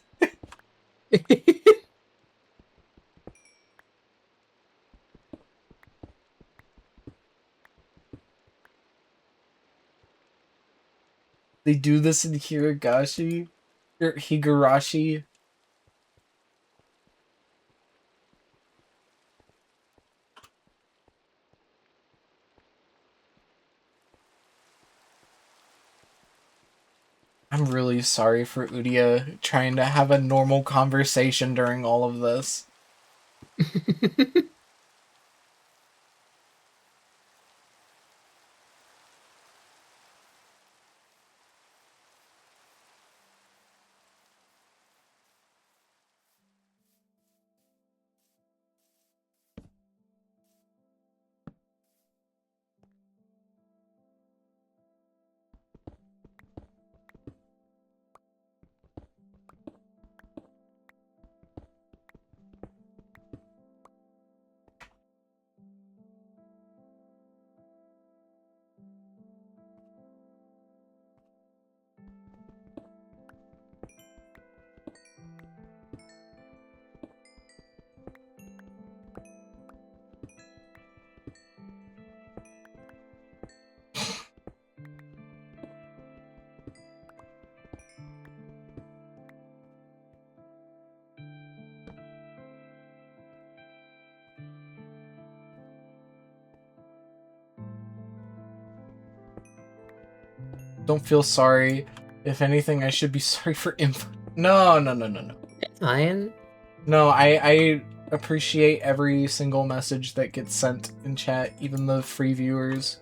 B: They do this in Higurashi? Or Higurashi? I'm really sorry for Udia trying to have a normal conversation during all of this. Don't feel sorry. If anything, I should be sorry for info. No.
A: It's fine.
B: No, I appreciate every single message that gets sent in chat, even the free viewers.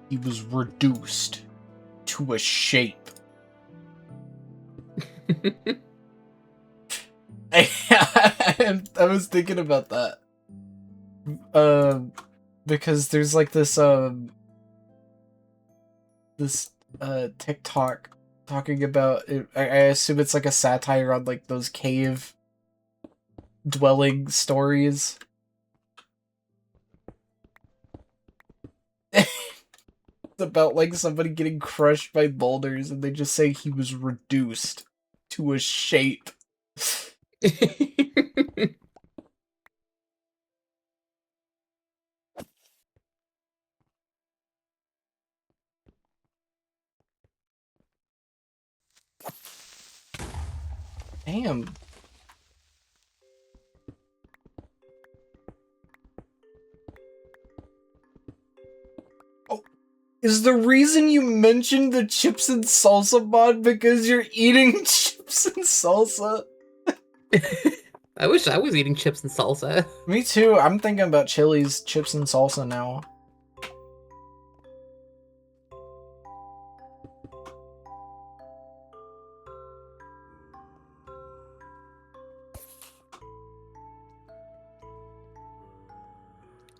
B: He was reduced to a shape. I was thinking about that. Because there's like this TikTok talking about it. I assume it's like a satire on like those cave dwelling stories. It's about like somebody getting crushed by boulders and they just say he was reduced to a shape. Damn. Oh, is the reason you mentioned the chips and salsa mod because you're eating chips and salsa?
A: I wish I was eating chips and salsa.
B: Me too. I'm thinking about Chili's chips and salsa now.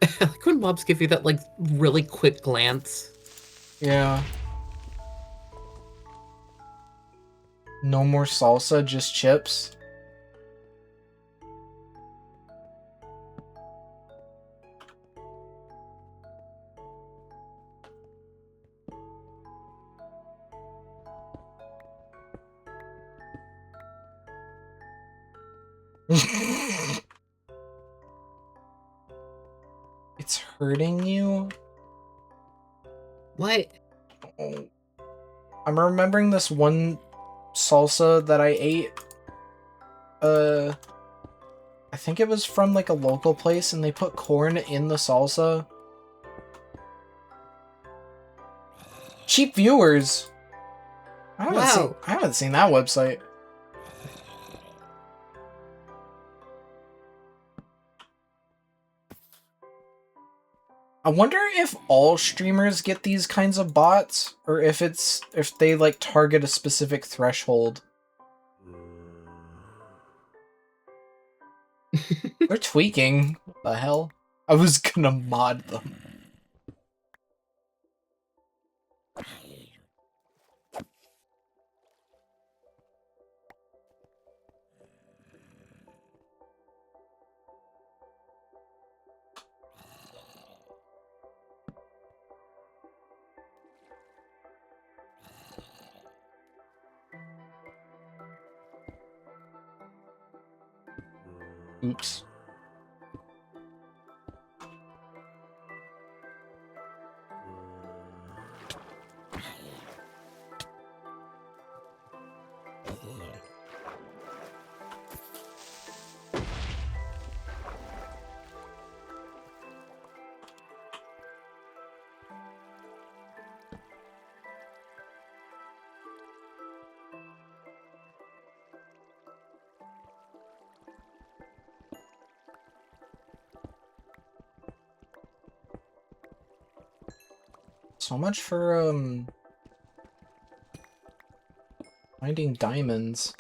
A: I like when mobs give you that like really quick glance.
B: Yeah. No more salsa, just chips. It's hurting you?
A: What?
B: Oh. I'm remembering this one salsa that I ate. I think it was from like a local place and they put corn in the salsa. Cheap viewers. I haven't seen that website. I wonder if all streamers get these kinds of bots, or if they like target a specific threshold. They're tweaking. What the hell? I was gonna mod them. Oops. So much for finding diamonds.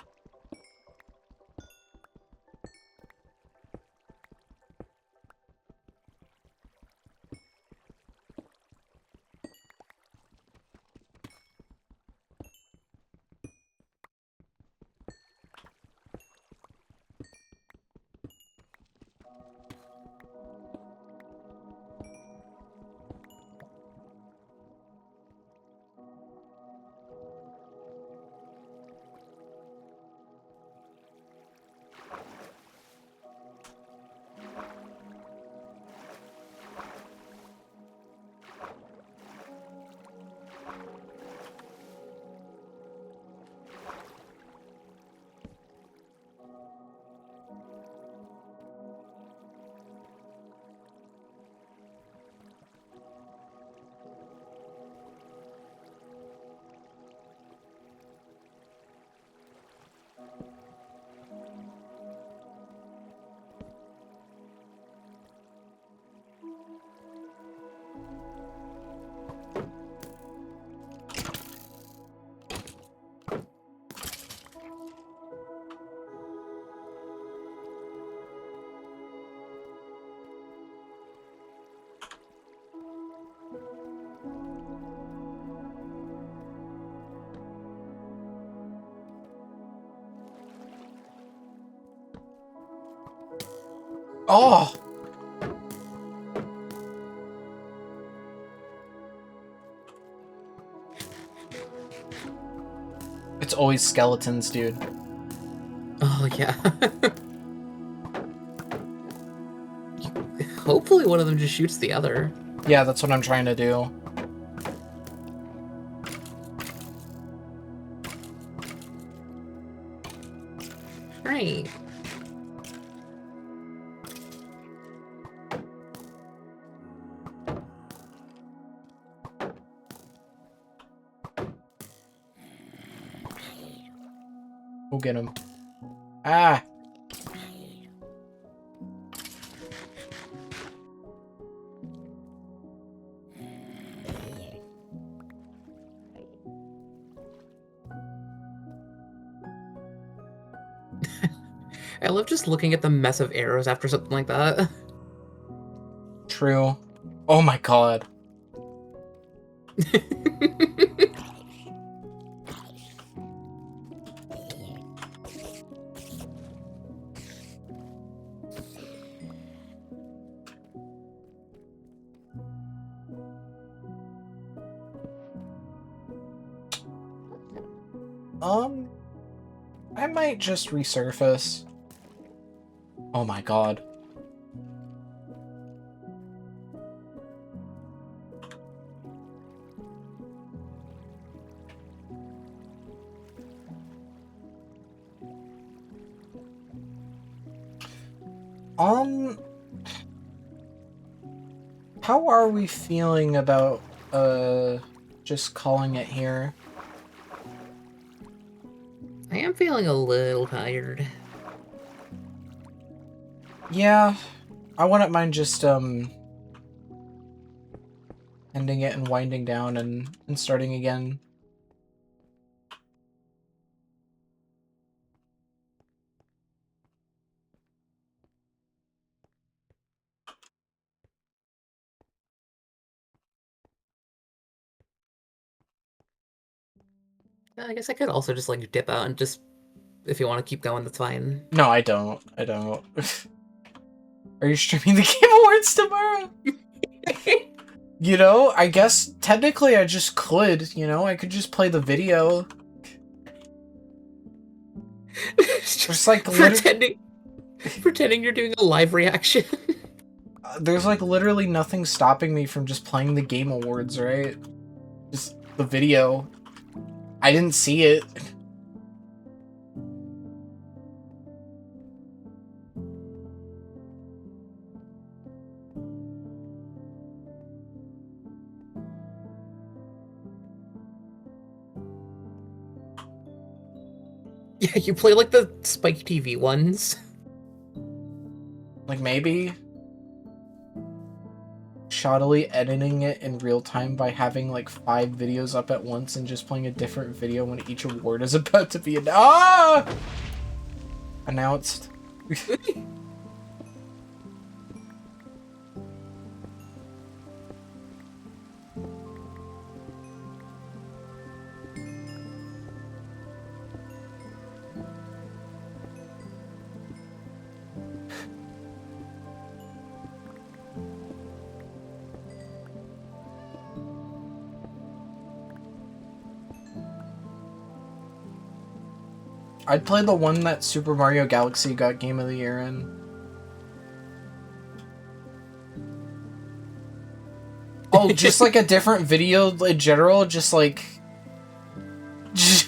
B: Oh! always skeletons, dude.
A: Oh, yeah. Hopefully one of them just shoots the other.
B: Yeah, that's what I'm trying to do.
A: Right.
B: We'll get him. Ah!
A: I love just looking at the mess of arrows after something like that.
B: True. Oh my god. I might just resurface. Oh my god. How are we feeling about, just calling it here?
A: I am feeling a little tired.
B: Yeah, I wouldn't mind just, ending it and winding down and starting again.
A: I guess I could also just like dip out and just, if you want to keep going, that's fine.
B: No, I don't. I don't. Are you streaming the Game Awards tomorrow? You know, I guess technically I just could, you know, I could just play the video. Just like
A: pretending you're doing a live reaction.
B: There's like literally nothing stopping me from just playing the Game Awards, right? Just the video. I didn't see it.
A: Yeah, you play like the Spike TV ones.
B: Like maybe shoddily editing it in real time by having like 5 videos up at once and just playing a different video when each award is about to be announced. I'd play the one that Super Mario Galaxy got Game of the Year in. Oh, just like a different video in general, just like...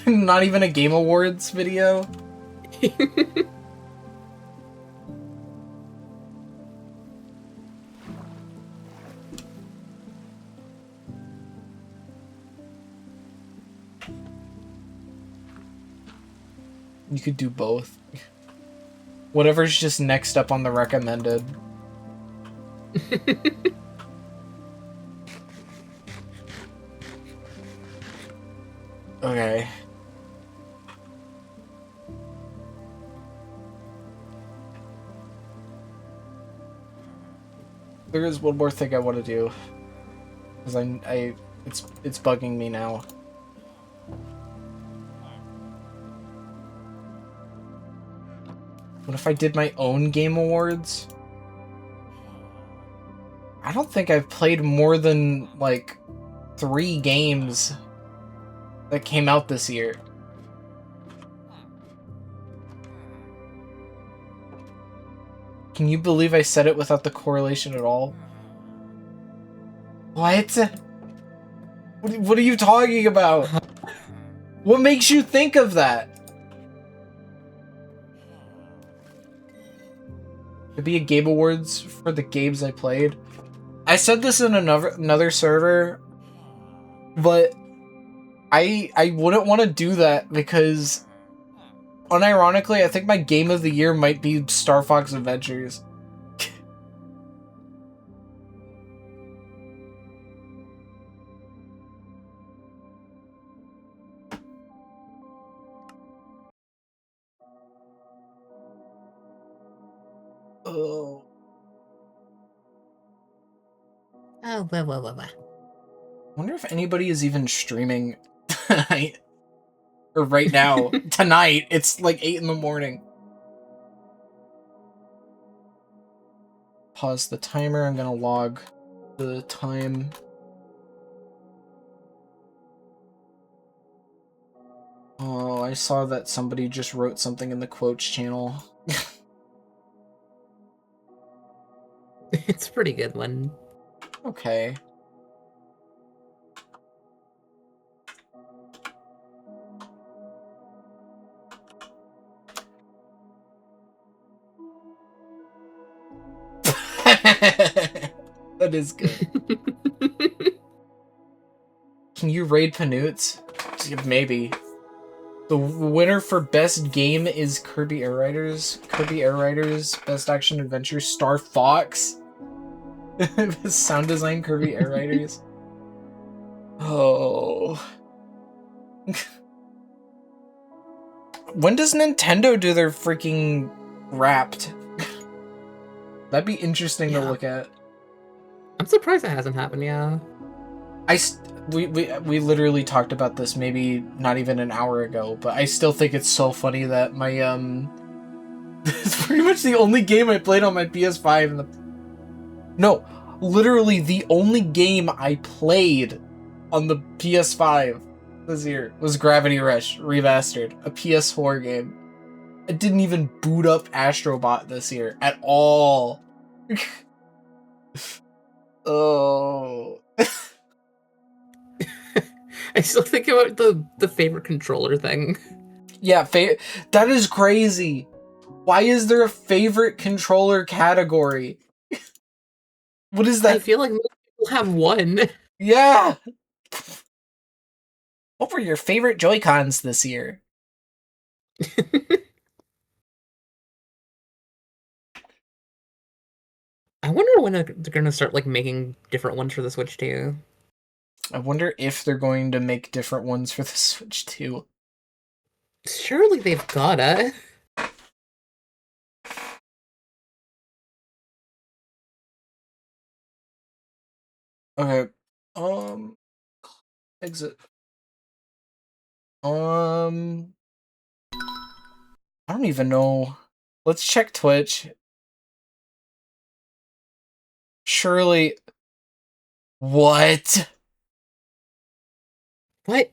B: not even a Game Awards video. You could do both. Whatever's just next up on the recommended. Okay. There is one more thing I want to do. Because it's bugging me now. What if I did my own Game Awards? I don't think I've played more than, like, 3 games that came out this year. Can you believe I said it without the correlation at all? What? What are you talking about? What makes you think of that? Could be a Game Awards for the games I played. I said this in another server, but I wouldn't want to do that because unironically, I think my game of the year might be Star Fox Adventures. Oh.
A: Oh, blah, blah, blah, blah.
B: Wonder if anybody is even streaming tonight. Or right now. Tonight. It's like 8 in the morning. Pause the timer. I'm gonna log the time. Oh, I saw that somebody just wrote something in the quotes channel.
A: It's a pretty good one.
B: Okay. That is good. Can you raid Panoots? Maybe. The winner for best game is Kirby Air Riders. Kirby Air Riders, best action adventure, Star Fox. Sound design, Kirby Air Riders. Oh. When does Nintendo do their freaking Wrapped? That'd be interesting to look at.
A: I'm surprised that hasn't happened, yeah.
B: We literally talked about this maybe not even an hour ago, but I still think it's so funny that my it's pretty much the only game I played on my PS5 no, literally the only game I played on the PS5 this year was Gravity Rush Remastered, a PS4 game. I didn't even boot up Astrobot this year at all. Oh.
A: I still think about the favorite controller thing.
B: Yeah, that is crazy. Why is there a favorite controller category? What is that?
A: I feel like most people have one.
B: Yeah. What were your favorite Joy-Cons this year?
A: I wonder when they're gonna start like making different ones for the Switch too.
B: I wonder if they're going to make different ones for the Switch too.
A: Surely they've gotta.
B: Okay. Exit. I don't even know. Let's check Twitch. Surely. What?
A: What?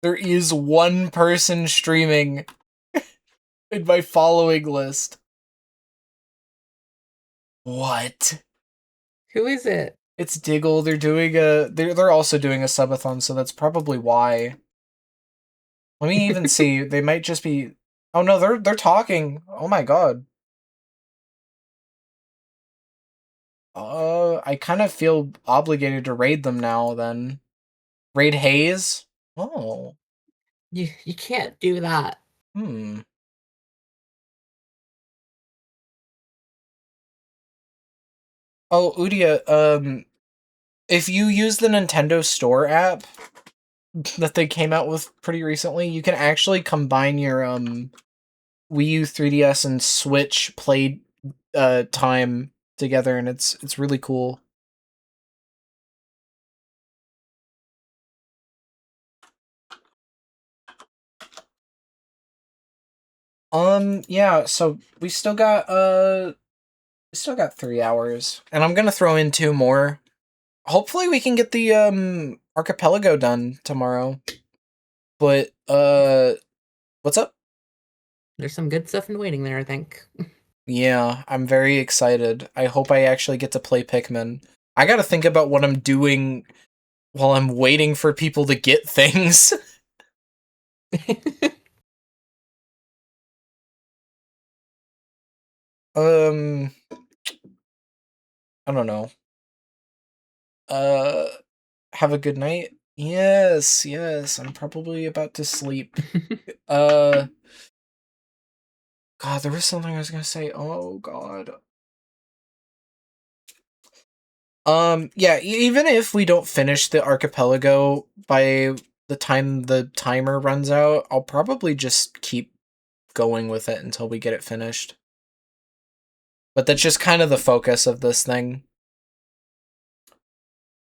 B: There is one person streaming in my following list. What?
A: Who is it?
B: It's Diggle. They're doing they're also doing a subathon, so that's probably why. Let me even see. They might just be. Oh no, they're talking. Oh my god. I kind of feel obligated to raid them now. Then raid Hayes. Oh.
A: You can't do that.
B: Hmm. Oh, Udia. If you use the Nintendo Store app that they came out with pretty recently, you can actually combine your Wii U, 3DS, and Switch play time together, and it's really cool. Yeah, so we still got 3 hours, and I'm gonna throw in 2 more. Hopefully we can get the archipelago done tomorrow. But what's up?
A: There's some good stuff in waiting there, I think.
B: Yeah, I'm very excited. I hope I actually get to play Pikmin. I gotta think about what I'm doing while I'm waiting for people to get things. um, I don't know. Uh, have a good night. Yes, yes, I'm probably about to sleep. Uh, God, there was something I was gonna say. Oh God. Yeah, even if we don't finish the archipelago by the time the timer runs out, I'll probably just keep going with it until we get it finished. But that's just kind of the focus of this thing.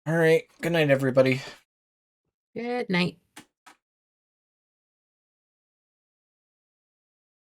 B: All right, good night, everybody.
A: Good night.